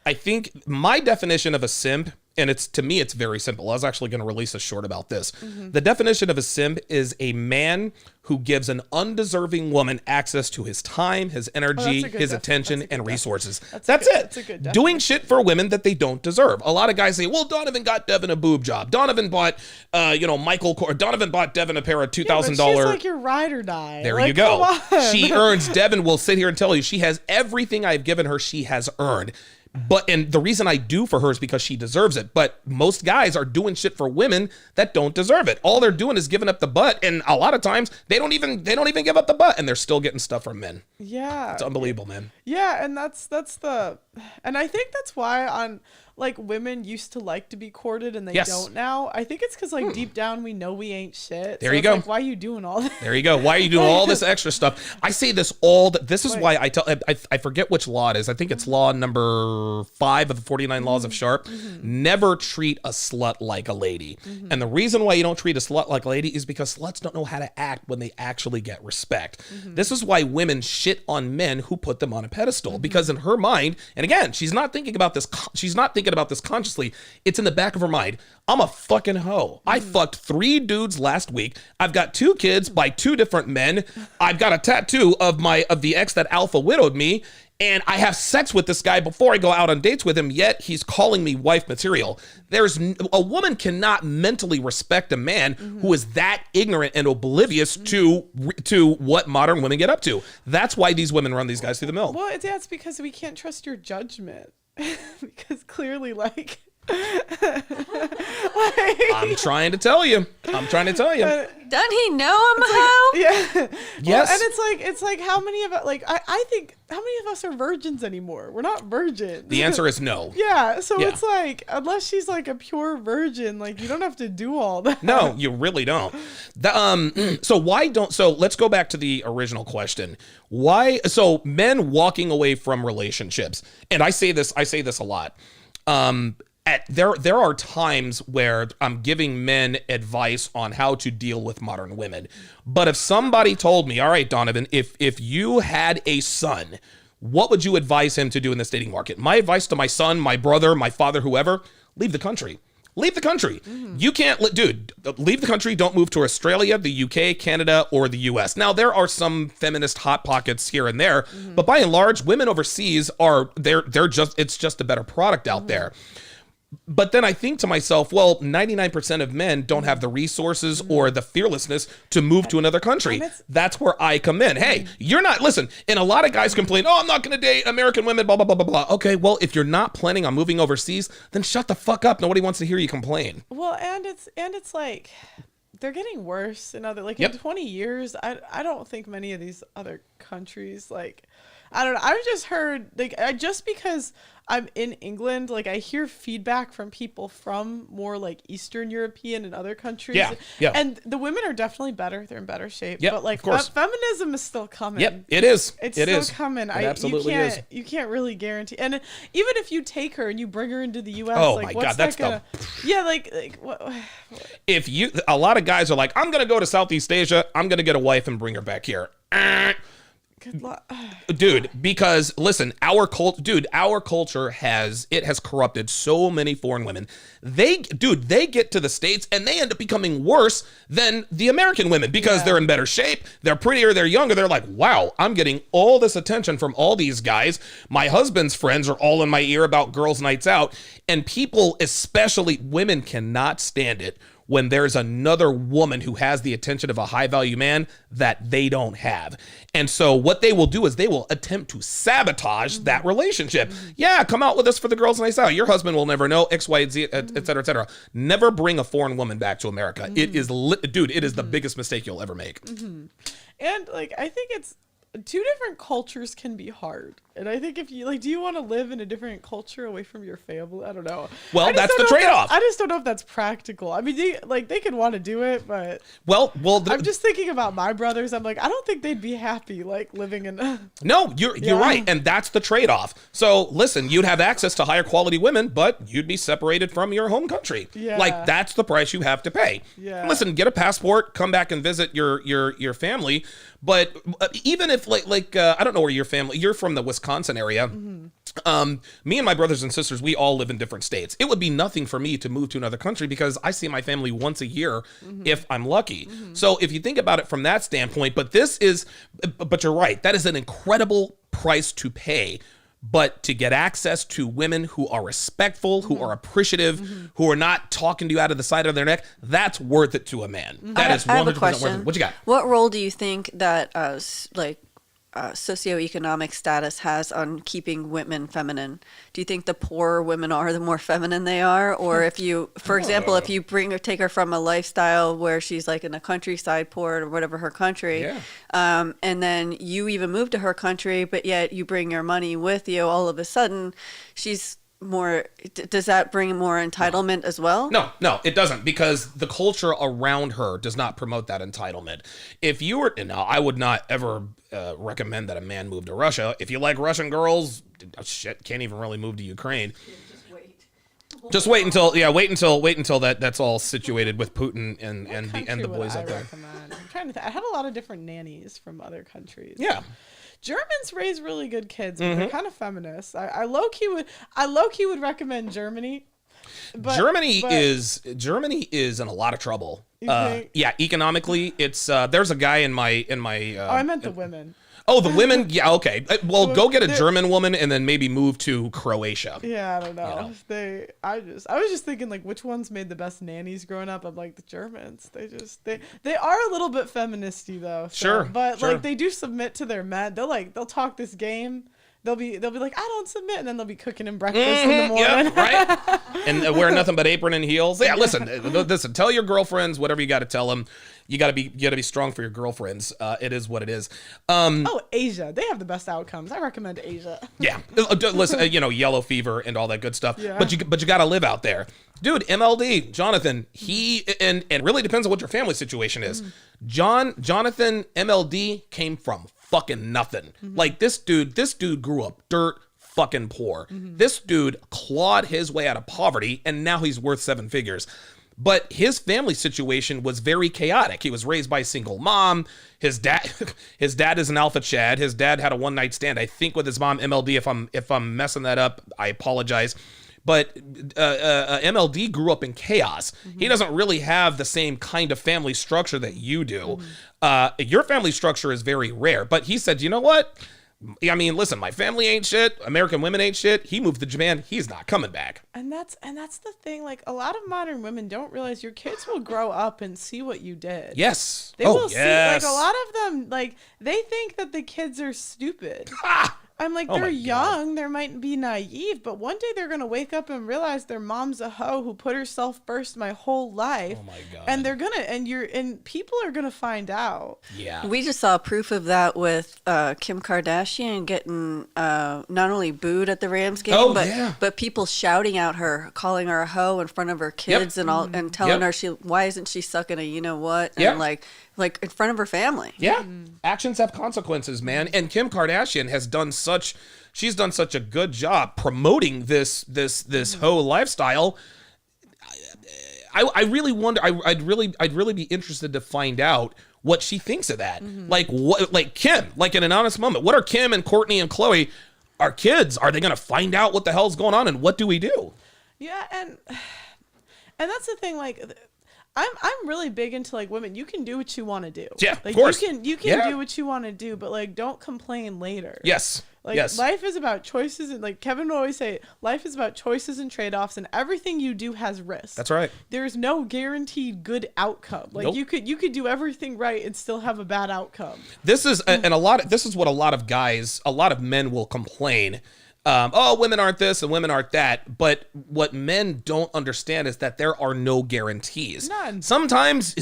I think my definition of a simp, and to me it's very simple. I was actually going to release a short about this. The definition of a simp is a man who gives an undeserving woman access to his time, his energy, his attention, and resources. That's it. That's a good definition. Doing shit for women that they don't deserve. A lot of guys say, well, Donovan got Devin a boob job. Donovan bought, Donovan bought Devin a pair of $2,000. She's like your ride or die. There like, you go. Come on. She earns, Devin will sit here and tell you, she has everything I've given her, she has earned. And the reason I do for her is because she deserves it. But most guys are doing shit for women that don't deserve it. All they're doing is giving up the butt. And a lot of times they don't even give up the butt and they're still getting stuff from men. Yeah. It's unbelievable, man. Yeah, and and I think that's why like women used to like to be courted and they don't now. I think it's because like deep down we know we ain't shit. There you go. Like, why are you doing all that? There you go. Why are you doing all this extra stuff? I say this this is why I forget which law it is. I think it's law number 5 of the 49 laws of Sharpe. Never treat a slut like a lady. And the reason why you don't treat a slut like a lady is because sluts don't know how to act when they actually get respect. This is why women shit on men who put them on a pedestal, because in her mind, and again, she's not thinking about this consciously, it's in the back of her mind. I'm a fucking hoe. I fucked 3 dudes last week. I've got 2 kids by 2 different men. I've got a tattoo of the ex that alpha widowed me. And I have sex with this guy before I go out on dates with him, yet he's calling me wife material. A woman cannot mentally respect a man who is that ignorant and oblivious to what modern women get up to. That's why these women run these guys through the mill. Well, it's because we can't trust your judgment. Because clearly, like... I'm trying to tell you. Doesn't he know I'm a hoe? Yeah. Yes. Well, and it's like how many of us, like, I think, how many of us are virgins anymore? We're not virgins. The answer is no. Yeah. So it's like, unless she's like a pure virgin, like, you don't have to do all that. No, you really don't. So let's go back to the original question. So men walking away from relationships, and I say this a lot. There are times where I'm giving men advice on how to deal with modern women. But if somebody told me, all right, Donovan, if you had a son, what would you advise him to do in this dating market? My advice to my son, my brother, my father, whoever, leave the country. Leave the country. You can't, leave the country. Don't move to Australia, the UK, Canada, or the US. Now, there are some feminist hot pockets here and there, but by and large, women overseas it's just a better product out there. But then I think to myself, well, 99% of men don't have the resources or the fearlessness to move to another country. That's where I come in. Hey, listen, and a lot of guys complain, I'm not going to date American women, blah, blah, blah, blah, blah. Okay, well, if you're not planning on moving overseas, then shut the fuck up. Nobody wants to hear you complain. Well, and it's like, they're getting worse in 20 years. I don't think many of these other countries, like, I don't know. I've just heard, like, just because I'm in England, like, I hear feedback from people from more, like, Eastern European and other countries. Yeah. And the women are definitely better. They're in better shape. Yep, but, like, of course. feminism is still coming. Yep, it is. It's it still is. coming. It absolutely is. You can't really guarantee. And even if you take her and you bring her into the U.S., oh, like, my what's God, that that's gonna... Yeah, like what... A lot of guys are like, I'm going to go to Southeast Asia. I'm going to get a wife and bring her back here. Good luck. Dude, because listen, our culture has corrupted so many foreign women. They get to the States and they end up becoming worse than the American women because they're in better shape, they're prettier, they're younger. They're like, wow, I'm getting all this attention from all these guys. My husband's friends are all in my ear about girls' nights out, and people, especially women, cannot stand it when there's another woman who has the attention of a high value man that they don't have. And so what they will do is they will attempt to sabotage that relationship. Yeah, come out with us for the girls' nights out. Your husband will never know X, Y, Z, et cetera, et cetera. Never bring a foreign woman back to America. It is, it is the biggest mistake you'll ever make. And like, I think it's two different cultures can be hard. And I think if you like, do you want to live in a different culture away from your family? I don't know. Well, that's the trade-off. I just don't know if that's practical. I mean, they could want to do it, but I'm just thinking about my brothers. I'm like, I don't think they'd be happy like living in. No, you're right, and that's the trade-off. So listen, you'd have access to higher quality women, but you'd be separated from your home country. Yeah. Like that's the price you have to pay. Yeah. Listen, get a passport, come back and visit your family. But even if like I don't know where your family, you're from the Wisconsin area. Me and my brothers and sisters, we all live in different states. It would be nothing for me to move to another country because I see my family once a year if I'm lucky. So if you think about it from that standpoint, but you're right, that is an incredible price to pay. But to get access to women who are respectful, who are appreciative, who are not talking to you out of the side of their neck, that's worth it to a man. That is 100% worth it. What you got? What role do you think that socioeconomic status has on keeping women feminine? Do you think the poorer women are, the more feminine they are? Or if you, for example, if you take her from a lifestyle where she's like in a countryside port or whatever her country, and then you even move to her country, but yet you bring your money with you, all of a sudden she's more, does that bring more entitlement as well? No, it doesn't, because the culture around her does not promote that entitlement. If you were, I would not ever recommend that a man move to Russia. If you like Russian girls, can't even really move to Ukraine. Just wait until that's all situated with Putin and the boys up there. I'm trying to I had a lot of different nannies from other countries. Yeah. Germans raise really good kids, but they're kind of feminist. I low key would recommend Germany. Germany is in a lot of trouble. Yeah, economically, it's there's a guy in my I meant the women. Oh, the women? Yeah, okay. Well, go get a German woman and then maybe move to Croatia. Yeah, I don't know. I was just thinking like which ones made the best nannies growing up. I'm like the Germans. They are a little bit feministy though. So, sure. But like they do submit to their men. They'll talk this game. They'll be like, I don't submit, and then they'll be cooking him breakfast in the morning. Yep, right. And wear nothing but apron and heels. Yeah, listen. Tell your girlfriends whatever you got to tell them. You gotta be strong for your girlfriends. It is what it is. Asia, they have the best outcomes. I recommend Asia. Yeah, listen, yellow fever and all that good stuff. Yeah. But you gotta live out there, dude. MLD, Jonathan. He and really depends on what your family situation is. Jonathan MLD came from fucking nothing. Like this dude grew up dirt fucking poor. This dude clawed his way out of poverty, and now he's worth 7 figures. But his family situation was very chaotic. He was raised by a single mom. His dad is an alpha chad. His dad had a one-night stand, I think, with his mom. MLD, if I'm messing that up, I apologize. But MLD grew up in chaos. He doesn't really have the same kind of family structure that you do. Your family structure is very rare. But he said, you know what? I mean, listen, my family ain't shit. American women ain't shit. He moved to Japan. He's not coming back. And that's the thing. Like a lot of modern women don't realize your kids will grow up and see what you did. Yes. They will see. Like a lot of them, like they think that the kids are stupid. I'm like, they're young, they might be naive, but one day they're going to wake up and realize their mom's a hoe who put herself first my whole life. Oh my God. And they're going to, and people are going to find out. Yeah. We just saw proof of that with Kim Kardashian getting not only booed at the Rams game, but people shouting at her, calling her a hoe in front of her kids and all, and telling her why isn't she sucking a you-know-what? And like in front of her family. Yeah. Actions have consequences, man. And Kim Kardashian has done such a good job promoting this hoe lifestyle. I really wonder, I'd really be interested to find out what she thinks of that. Like what, like Kim, like in an honest moment, what are Kim and Courtney and Chloe, our kids, are they going to find out what the hell's going on and what do we do? Yeah, and that's the thing, like I'm really big into like women. You can do what you want to do. Yeah, like of course. You can do what you want to do, but like don't complain later. Yes. Like life is about choices, and like Kevin would always say, life is about choices and trade-offs, and everything you do has risks. That's right. There's no guaranteed good outcome. Like Nope. you could do everything right and still have a bad outcome. This is this is what a lot of guys, a lot of men will complain. Oh, women aren't this and women aren't that. But what men don't understand is that there are no guarantees. None. Sometimes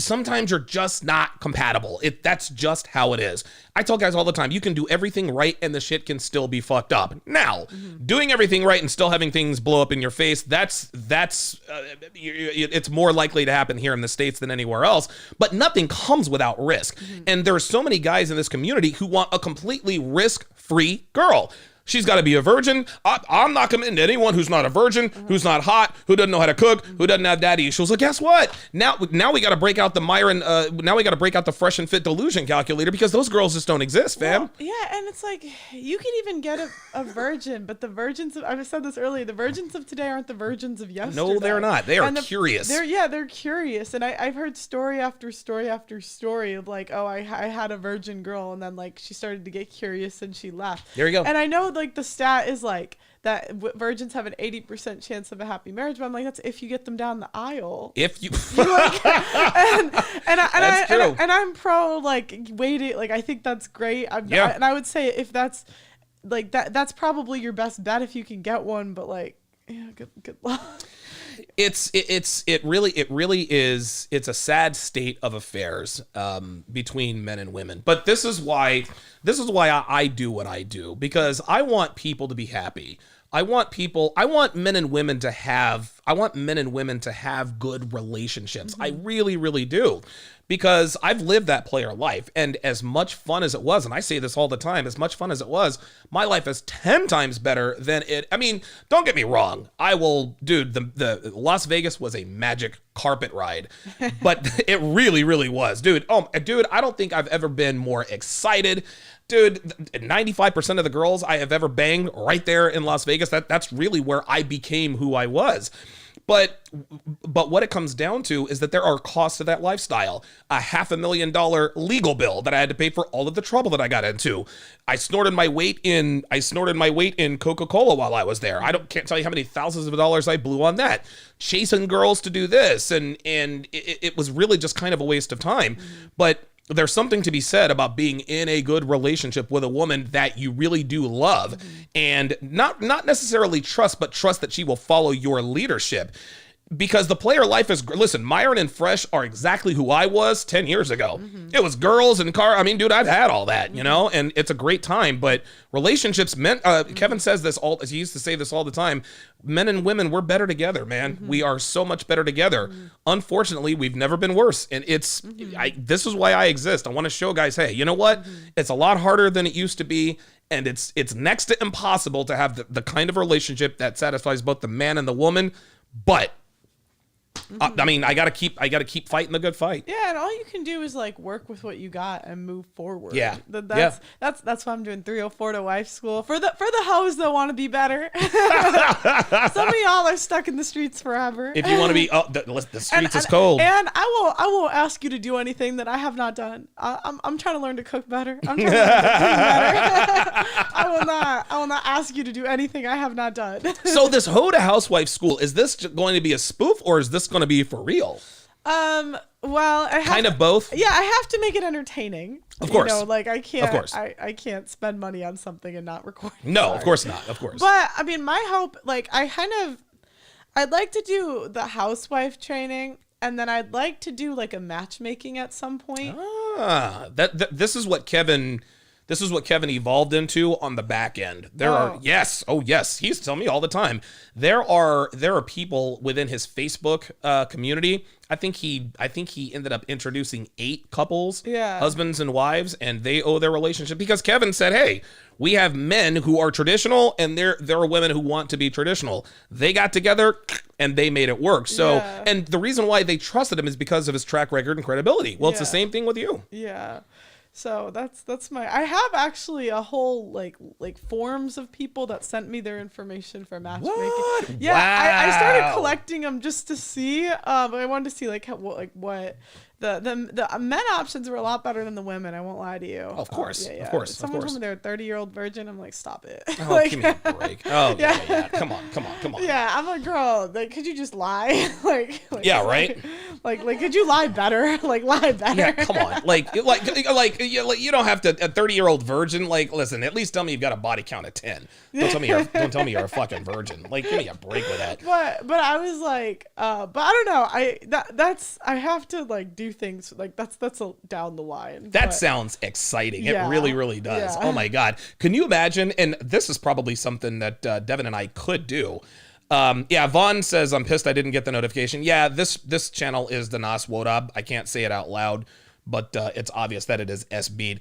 you're just not compatible. That's just how it is. I tell guys all the time, you can do everything right and the shit can still be fucked up. Now, doing everything right and still having things blow up in your face, it's more likely to happen here in the States than anywhere else. But nothing comes without risk. And there are so many guys in this community who want a completely risk-free girl. She's got to be a virgin. I'm not committing to anyone who's not a virgin, who's not hot, who doesn't know how to cook, who doesn't have daddy issues. Well, guess what? Now we got to break out the Myron. Now we got to break out the Fresh and Fit delusion calculator because those girls just don't exist, fam. Well, yeah, and it's like you can even get a virgin, but the virgins of, I've said this earlier, the virgins of today aren't the virgins of yesterday. No, they're not. They are curious. They're curious, and I've heard story after story after story of like, oh, I had a virgin girl, and then like she started to get curious and she left. There you go. And I know like the stat is like that virgins have an 80% chance of a happy marriage, but I'm like, that's if you get them down the aisle. If you, like, and I'm pro like waiting. Like I think that's great. And I would say if that's like that's probably your best bet if you can get one. But like, yeah, good luck. It really is. It's a sad state of affairs between men and women. But this is why I do what I do, because I want people to be happy. I want men and women to have good relationships. I really, really do. Because I've lived that player life, and as much fun as it was, and I say this all the time, as much fun as it was, my life is 10 times better than it. I mean, don't get me wrong. The Las Vegas was a magic carpet ride, but it really, really was, dude. I don't think I've ever been more excited. Dude, 95% of the girls I have ever banged right there in Las Vegas, that's really where I became who I was. But what it comes down to is that there are costs to that lifestyle. A $500,000 legal bill that I had to pay for all of the trouble that I got into. I snorted my weight in Coca-Cola while I was there. Can't tell you how many thousands of dollars I blew on that. Chasing girls to do this, and it was really just kind of a waste of time. But there's something to be said about being in a good relationship with a woman that you really do love, and not necessarily trust, but trust that she will follow your leadership. Because the player life is, listen, Myron and Fresh are exactly who I was 10 years ago. It was girls and car. I mean, dude, I've had all that, and it's a great time. But relationships meant, Kevin says this he used to say this all the time. Men and women, we're better together, man. We are so much better together. Unfortunately, we've never been worse. And this is why I exist. I want to show guys, hey, you know what? It's a lot harder than it used to be. And it's next to impossible to have the kind of relationship that satisfies both the man and the woman. But I mean, I gotta keep fighting the good fight. Yeah, and all you can do is like work with what you got and move forward. Yeah, that's why I'm doing 304 to wife school for the hoes that want to be better. Some of y'all are stuck in the streets forever. If you want to be, the streets is cold. And I won't ask you to do anything that I have not done. I'm trying to learn to cook better. I'm trying to learn to clean better. I will not ask you to do anything I have not done. So this hoe to housewife school, is this going to be a spoof, or is this going to be for real? Well, kind of both. Yeah, I have to make it entertaining. Of course. Like I can't. Of course. I can't spend money on something and not record. No, of course not. Of course. But I mean, my hope, like, I'd like to do the housewife training, and then I'd like to do like a matchmaking at some point. This is what Kevin evolved into on the back end. Yes, he used to tell me all the time. There are people within his Facebook community. I think he ended up introducing 8 couples, husbands and wives, and they owe their relationship because Kevin said, "Hey, We have men who are traditional, and there are women who want to be traditional. They got together and they made it work. So, and the reason why they trusted him is because of his track record and credibility. Well, it's the same thing with you. Yeah. So that's my. I have actually a whole like forums of people that sent me their information for matchmaking. What? Yeah, Wow. I started collecting them just to see. But I wanted to see like what the men options were a lot better than the women. I won't lie to you. Of course, yeah. of course. Someone told me they're a 30-year-old virgin. I'm like, stop it. Oh, like, give me a break. Oh, yeah. Come on. Yeah, I'm like, girl, like, could you just lie? like yeah, right. Like, could you lie better? Like, lie better. Yeah, come on. Like, you don't have to. A 30-year-old virgin. Like, listen. At least tell me you've got a body count of 10. Don't tell me you're a fucking virgin. Like, give me a break with that. But I was like, but I don't know. I have to like do things like that's down the line. That sounds exciting. Yeah, It really, really does. yeah. Oh my God. Can you imagine? And this is probably something that Devin and I could do. Vaughn says, I'm pissed I didn't get the notification. Yeah, this channel is the Nas Wodab. I can't say it out loud, but it's obvious that it is SB'd.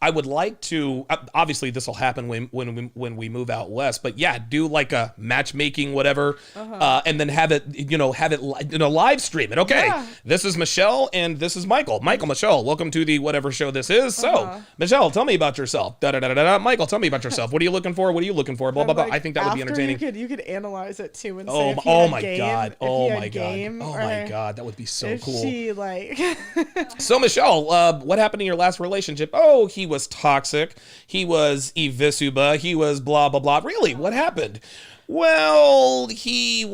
I would like to, obviously this will happen when we move out west, but yeah, do like a matchmaking, whatever, and then have it live stream it. Okay, This is Michelle and this is Michael. Michelle, welcome to the whatever show this is. So, Michelle, tell me about yourself. Michael, tell me about yourself. What are you looking for? What are you looking for? Blah, blah, blah. Like, I think that would be entertaining. You could analyze it too and say Oh, if he oh had my game, God. if Oh he had my game, God. Oh or my God. That would be so if cool. she like So Michelle, what happened in your last relationship? Oh, he was toxic. He was evisuba. He was blah, blah, blah. Really? What happened? Well, he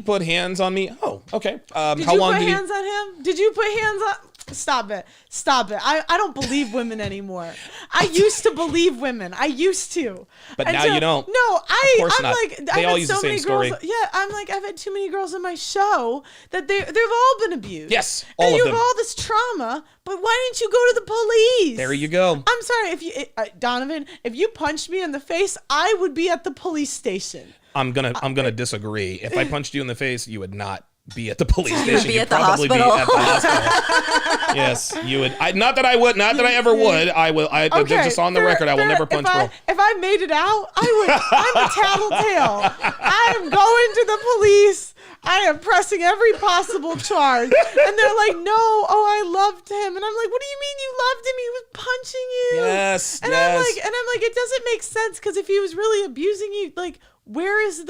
put hands on me. Oh, okay. Did you put hands on him? Did you put hands on? Stop it. I don't believe women anymore. I used to believe women. I used to. But now you don't. No, I'm not. like, They all I've use had the so same many story. girls. Yeah, I'm like, I've had too many girls on my show that they've all been abused. Yes, and all of you them. have all this trauma, but why didn't you go to the police? There you go. I'm sorry, if you, Donovan, if you punched me in the face, I would be at the police station. I'm gonna disagree. If I punched you in the face, you would not be at the police station. be You'd at the probably be hospital. at the hospital. Yes, you would. Not that I ever would. I will. Just on the record, I will never punch girl. If I made it out, I would. I'm a tattletale. I am going to the police. I am pressing every possible charge. And they're like, no, I loved him. And I'm like, what do you mean you loved him? He was punching you. Yes, and yes. I'm like, it doesn't make sense because if he was really abusing you, like, where is an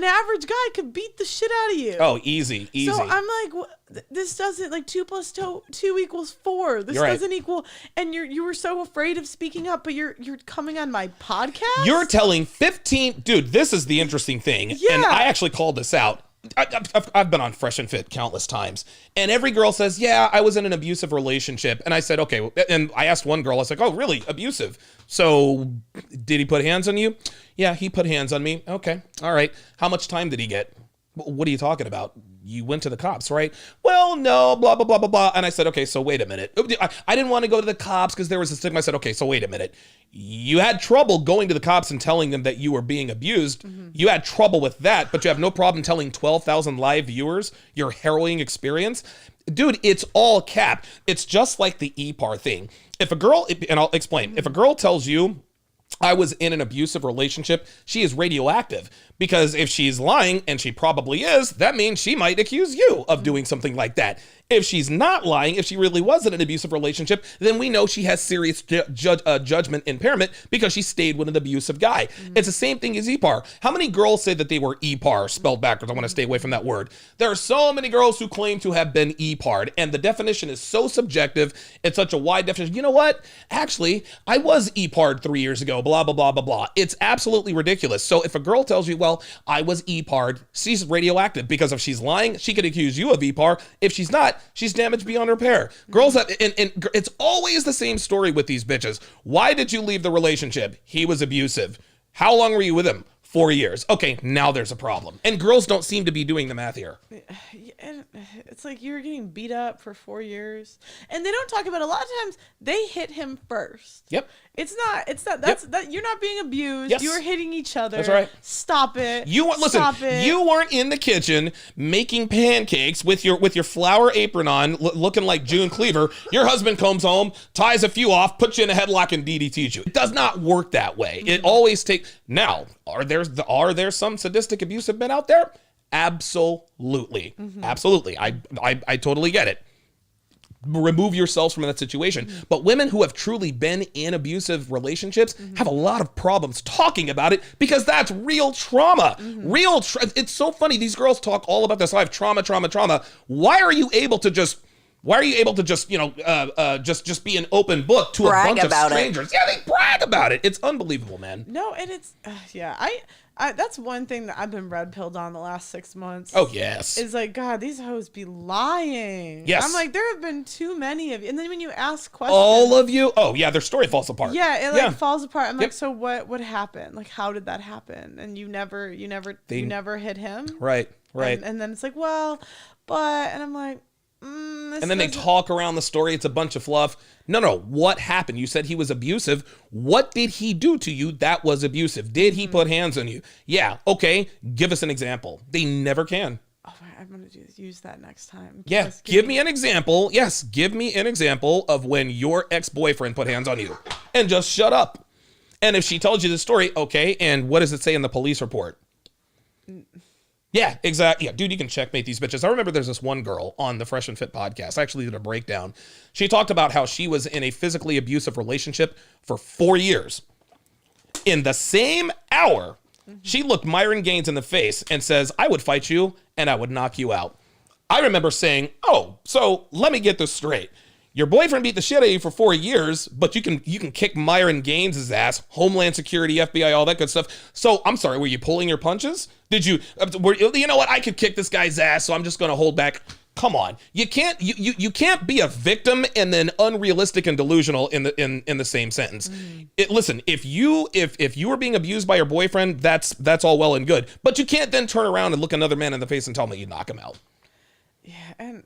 average guy could beat the shit out of you. Oh, easy. So I'm like, this doesn't, like, 2 + 2 = 4. This You're right. doesn't equal, and you were so afraid of speaking up, but you're coming on my podcast. You're telling 15, dude. This is the interesting thing, Yeah. and I actually called this out. I've been on Fresh and Fit countless times, and every girl says, yeah, I was in an abusive relationship. And I said, okay. And I asked one girl, I was like, oh, really? Abusive? So did he put hands on you? Yeah, he put hands on me. Okay. All right. How much time did he get? What are you talking about? You went to the cops, right? Well, no, blah, blah, blah, blah, blah. And I said, okay, so wait a minute. I didn't want to go to the cops because there was a stigma. I said, okay, so wait a minute. You had trouble going to the cops and telling them that you were being abused. Mm-hmm. You had trouble with that, but you have no problem telling 12,000 live viewers your harrowing experience. Dude, it's all cap. It's just like the EPAR thing. If a girl, and I'll explain, if a girl tells you, I was in an abusive relationship, she is radioactive. Because if she's lying, and she probably is, that means she might accuse you of doing something like that. If she's not lying, if she really was in an abusive relationship, then we know she has serious judgment impairment because she stayed with an abusive guy. Mm-hmm. It's the same thing as EPAR. How many girls say that they were EPAR, spelled backwards? I want to stay away from that word. There are so many girls who claim to have been EPAR'd, and the definition is so subjective. It's such a wide definition. You know what? Actually, I was EPAR'd 3 years ago, blah, blah, blah, blah, blah. It's absolutely ridiculous. So if a girl tells you, well, I was EPAR'd, she's radioactive, because if she's lying, she could accuse you of EPAR. If she's not, she's damaged beyond repair. Girls have, and it's always the same story with these bitches. Why did you leave the relationship? He was abusive. How long were you with him? 4 years. Okay, now there's a problem. And girls don't seem to be doing the math here. And it's like you're getting beat up for 4 years, and they don't talk about, a lot of times they hit him first. Yep. It's not that you're not being abused. Yes. You're hitting each other. That's right. Stop it. Listen. Stop it. You weren't in the kitchen making pancakes with your flower apron on, looking like June Cleaver. Your husband comes home, ties a few off, puts you in a headlock, and DDTs you. It does not work that way. It always takes. Now, are there some sadistic abusive men out there? Absolutely. Absolutely. I totally get it. Remove yourselves from that situation. But women who have truly been in abusive relationships have a lot of problems talking about it, because that's real trauma. It's so funny. These girls talk all about this. I have trauma. Why are you able to just just be an open book to brag a bunch of about strangers? Yeah, they brag about it. It's unbelievable, man. No, and it's I that's one thing that I've been red pilled on the last 6 months. Oh yes. Is like, God, these hoes be lying. Yes. I'm like, there have been too many of you. And then when you ask questions, All of you? Oh yeah, their story falls apart. yeah, it falls apart. I'm Yep. like, so what happened? Like, how did that happen? And you never hit him. Right. And then it's like, well, but, and I'm like, And then they talk around the story. It's a bunch of fluff. No. What happened? You said he was abusive. What did he do to you that was abusive? Did he put hands on you? Yeah. Okay. Give us an example. They never can. Oh, I'm going to use that next time. Yeah. Give me an example. Yes. Give me an example of when your ex-boyfriend put hands on you, and just shut up. And if she tells you the story, okay. And what does it say in the police report? Yeah, exactly. Yeah, dude, you can checkmate these bitches. I remember there's this one girl on the Fresh and Fit podcast. I actually did a breakdown. She talked about how she was in a physically abusive relationship for 4 years. In the same hour, she looked Myron Gaines in the face and says, I would fight you and I would knock you out. I remember saying, oh, so let me get this straight. Your boyfriend beat the shit out of you for 4 years, but you can kick Myron Gaines' ass, Homeland Security, FBI, all that good stuff. So I'm sorry, were you pulling your punches? Did you? You know what? I could kick this guy's ass, so I'm just going to hold back. Come on, you can't be a victim and then unrealistic and delusional in the same sentence. Listen, if you were being abused by your boyfriend, that's all well and good, but you can't then turn around and look another man in the face and tell me you knock him out. Yeah, and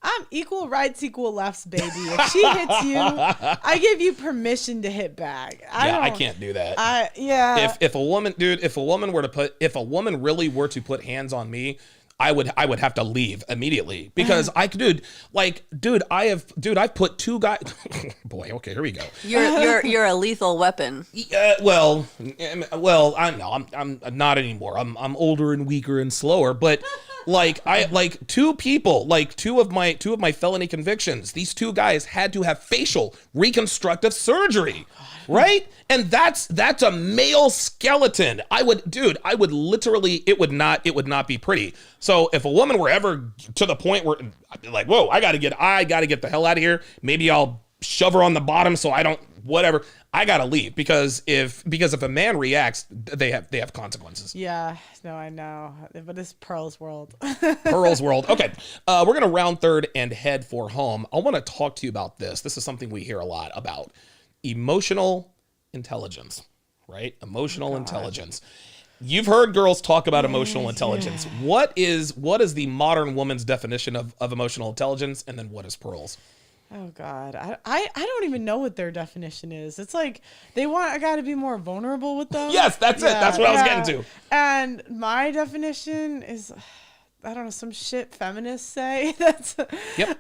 I'm equal rights, equal lefts, baby. If she hits you, I give you permission to hit back. I can't do that. If a woman really were to put hands on me, I would have to leave immediately, because I've put two guys. Boy, okay, here we go. You're a lethal weapon. Well, I'm not anymore. I'm older and weaker and slower, but two people, two of my felony convictions. These two guys had to have facial reconstructive surgery. Right? And that's a male skeleton. I would literally, it would not be pretty. So if a woman were ever to the point where like, whoa, I gotta get the hell out of here. Maybe I'll shove her on the bottom so I don't, whatever. I gotta leave, because if a man reacts, they have consequences. Yeah, no, I know, but it's Pearl's world. Pearl's world. Okay, we're gonna round third and head for home. I want to talk to you about this. This is something we hear a lot about. Emotional intelligence, right? Emotional intelligence. You've heard girls talk about emotional intelligence. Yeah. What is the modern woman's definition of emotional intelligence, and then what is Pearl's? Oh God, I don't even know what their definition is. It's like they want a guy to be more vulnerable with them. Yes, that's it. That's what I was getting to. And my definition is, I don't know, some shit feminists say. That's yep.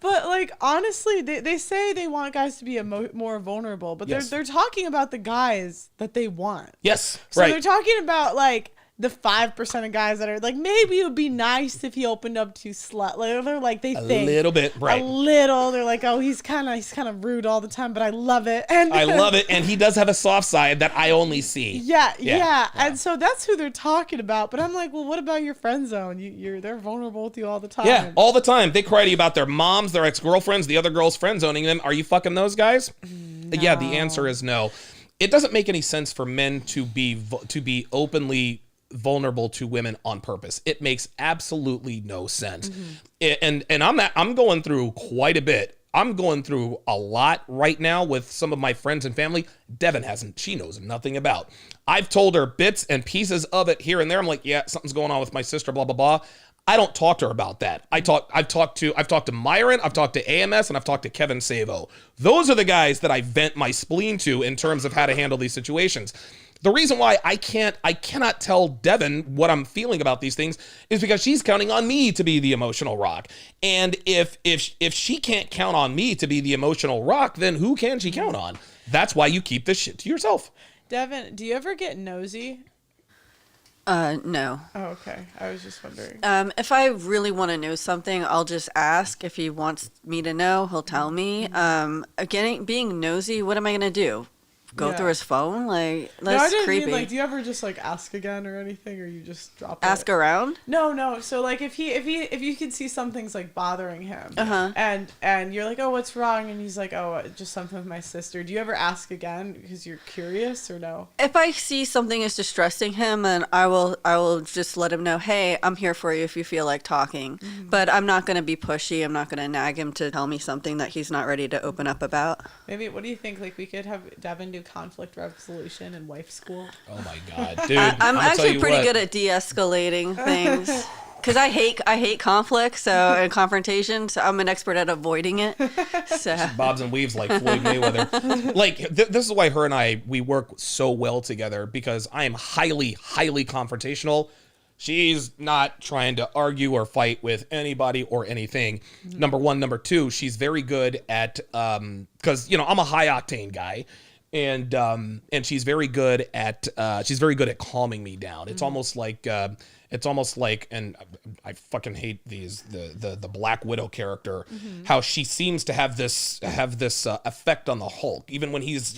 But like, honestly, they say they want guys to be more vulnerable, but yes. they're talking about the guys that they want. Yes, so they're talking about like the 5% of guys that are like, maybe it would be nice if he opened up to slut. Like, they're like, they think a little bit, right? A little. They're like, oh, he's kind of rude all the time, but I love it. And I love it, and he does have a soft side that I only see. Yeah. And so that's who they're talking about. But I'm like, well, what about your friend zone? They're vulnerable with you all the time. Yeah, all the time. They cry to you about their moms, their ex-girlfriends, the other girls friend zoning them. Are you fucking those guys? No. Yeah, the answer is no. It doesn't make any sense for men to be openly vulnerable to women on purpose. It makes absolutely no sense. And I'm going through quite a bit I'm going through a lot right now with some of my friends and family. Devin hasn't. She knows nothing about. I've told her bits and pieces of it here and there. I'm like, yeah, something's going on with my sister, blah, blah, blah. I don't talk to her about that. I've talked to Myron, I've talked to AMS, and I've talked to Kevin Savo. Those are the guys that I vent my spleen to in terms of how to handle these situations. The reason why I cannot tell Devin what I'm feeling about these things is because she's counting on me to be the emotional rock. And if she can't count on me to be the emotional rock, then who can she count on? That's why you keep this shit to yourself. Devin, do you ever get nosy? No. Oh, okay. I was just wondering. If I really want to know something, I'll just ask. If he wants me to know, he'll tell me. Again, being nosy, what am I gonna do? Go through his phone? Like, that's I didn't creepy. mean, like, do you ever just like ask again or anything, or you just drop it? Ask around? No. So like, if you can see something's like bothering him, and you're like, oh, what's wrong? And he's like, oh, just something with my sister. Do you ever ask again because you're curious, or no? If I see something is distressing him, then I will just let him know, hey, I'm here for you if you feel like talking. Mm-hmm. But I'm not gonna be pushy. I'm not gonna nag him to tell me something that he's not ready to open up about. Maybe. What do you think? Like, we could have Devin do conflict resolution in wife school. Oh my God, dude! I'm actually pretty good at de-escalating things because I hate conflict, and confrontation. So I'm an expert at avoiding it. So Bobs and weaves like Floyd Mayweather. Like this is why her and we work so well together, because I am highly confrontational. She's not trying to argue or fight with anybody or anything. Mm-hmm. Number one. Number two, she's very good at because I'm a high octane guy. And she's very good at calming me down. It's almost like and I fucking hate the Black Widow character, how she seems to have this effect on the Hulk. Even when he's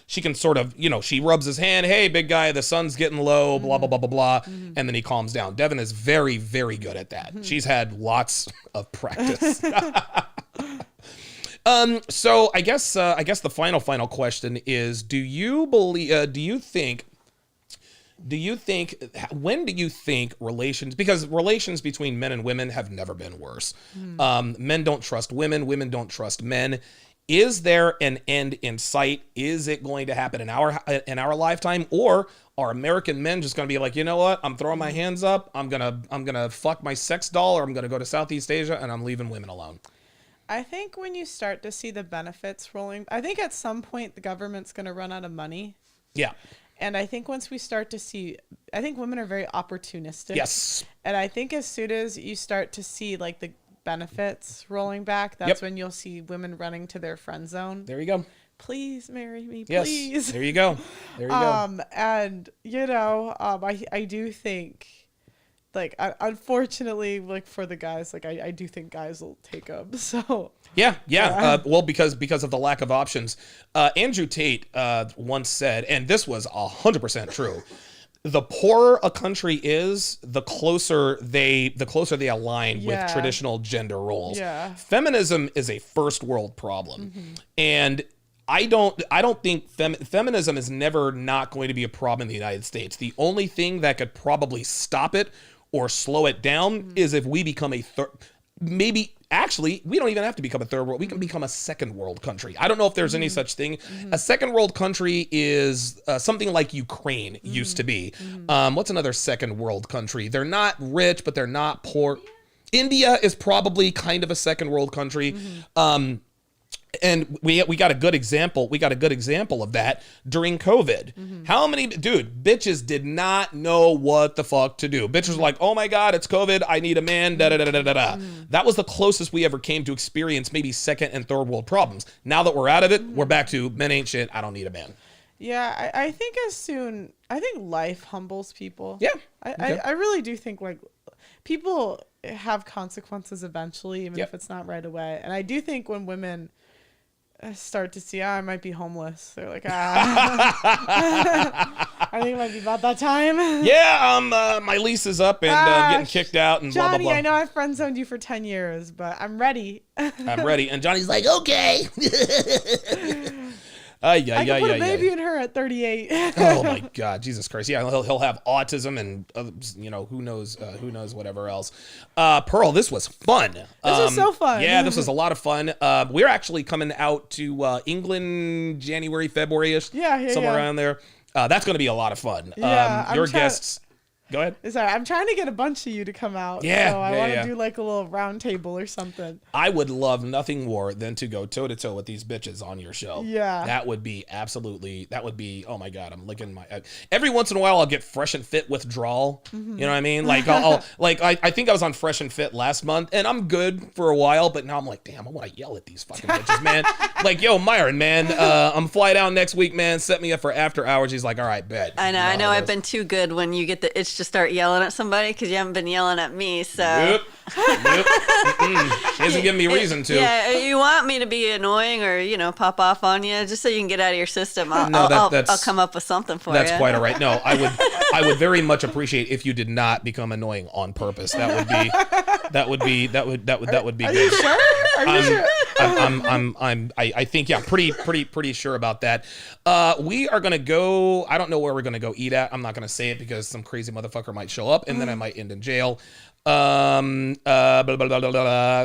she can sort of, she rubs his hand, hey big guy, the sun's getting low, blah blah blah blah blah, and then he calms down. Devin is very very good at that. She's had lots of practice. So I guess the final question is, when do you think because relations between men and women have never been worse. Men don't trust women, women don't trust men. Is there an end in sight? Is it going to happen in our lifetime, or are American men just going to be like, you know what? I'm throwing my hands up. I'm gonna fuck my sex doll, or I'm gonna go to Southeast Asia and I'm leaving women alone. I think when you start to see the benefits rolling, I think at some point the government's going to run out of money. Yeah. And I think once we start to see, I think women are very opportunistic. Yes. And I think as soon as you start to see like the benefits rolling back, that's when you'll see women running to their friend zone. There you go. Please marry me, yes. please. There you go. There you go. And I do think, like, unfortunately, like for the guys, like I do think guys will take them. So yeah. Well, because of the lack of options. Andrew Tate once said, and this was 100% true, the poorer a country is, the closer they align with traditional gender roles. Yeah. Feminism is a first world problem, and I don't think feminism is never not going to be a problem in the United States. The only thing that could probably stop it or slow it down is if we become a third. Maybe actually, we don't even have to become a third world. We can become a second world country. I don't know if there's any such thing. A second world country is something like Ukraine used to be. What's another second world country? They're not rich, but they're not poor. India is probably kind of a second world country. And we got a good example. We got a good example of that during COVID. How many bitches did not know what the fuck to do. Bitches were like, "Oh my God, it's COVID. I need a man." Da da da da da da. That was the closest we ever came to experience maybe second and third world problems. Now that we're out of it, we're back to men ain't shit. I don't need a man. Yeah, I think I think life humbles people. Yeah, I really do think like people have consequences eventually, even if it's not right away. And I do think when women start to see, I might be homeless, they're like, I think it might be about that time. Yeah, my lease is up and getting kicked out and Johnny, blah, blah, blah. I know I've friend zoned you for 10 years, but I'm ready. I'm ready. And Johnny's like, okay. I can put a baby in her at 38. Oh my God, Jesus Christ! Yeah, he'll have autism and who knows whatever else. Pearl, this was fun. This was so fun. Yeah, this was a lot of fun. We're actually coming out to England January, February-ish. Yeah, somewhere around there. That's going to be a lot of fun. Yeah, your guests. Go ahead. Sorry, I'm trying to get a bunch of you to come out. Yeah, so I want to do like a little round table or something. I would love nothing more than to go toe to toe with these bitches on your show. Yeah. That would be oh my God, I'm licking my, every once in a while I'll get Fresh and Fit withdrawal. You know what I mean? Like I think I was on Fresh and Fit last month and I'm good for a while, but now I'm like, damn, I want to yell at these fucking bitches, man. Like, yo, Myron, man, I'm fly down next week, man. Set me up for after hours. He's like, all right, bet. I know I've been too good when you get the itch to start yelling at somebody because you haven't been yelling at me. So Yep. She hasn't given me reason to. Yeah, you want me to be annoying or pop off on you just so you can get out of your system. I'll come up with something for you. That's quite all right. No, I would very much appreciate if you did not become annoying on purpose. That would be good. Are you sure? Are you sure? I think, yeah, pretty sure about that. We are gonna go. I don't know where we're gonna go eat at. I'm not gonna say it because some crazy motherfucker might show up and then I might end in jail. Let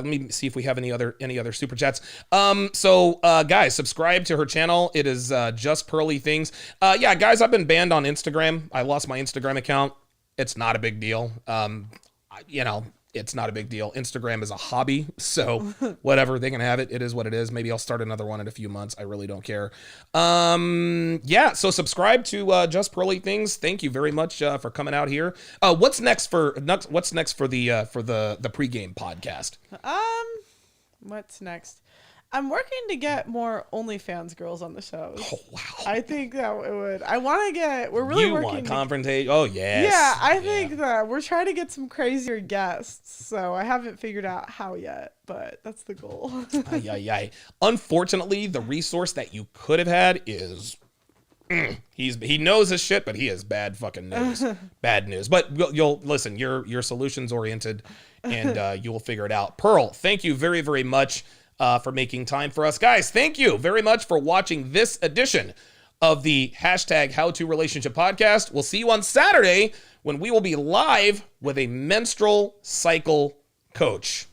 me see if we have any other super chats. So guys, subscribe to her channel. It is Just Pearly Things. Yeah, guys, I've been banned on Instagram. I lost my Instagram account. It's not a big deal. It's not a big deal. Instagram is a hobby, so whatever, they can have it. It is what it is. Maybe I'll start another one in a few months. I really don't care. Yeah, so subscribe to Just Pearly Things. Thank you very much for coming out here. What's next for the pregame podcast? What's next? I'm working to get more OnlyFans girls on the shows. Oh, wow. I think that it would. I want to get. We're really working. You want confrontation? Oh, yes. Yeah, I think that we're trying to get some crazier guests. So I haven't figured out how yet, but that's the goal. Unfortunately, the resource that you could have had is. He knows his shit, but he is bad fucking news. Bad news. But you'll listen. You're solutions oriented, and you will figure it out. Pearl, thank you very, very much. For making time for us. Guys, thank you very much for watching this edition of the #HowToRelationship podcast. We'll see you on Saturday when we will be live with a menstrual cycle coach.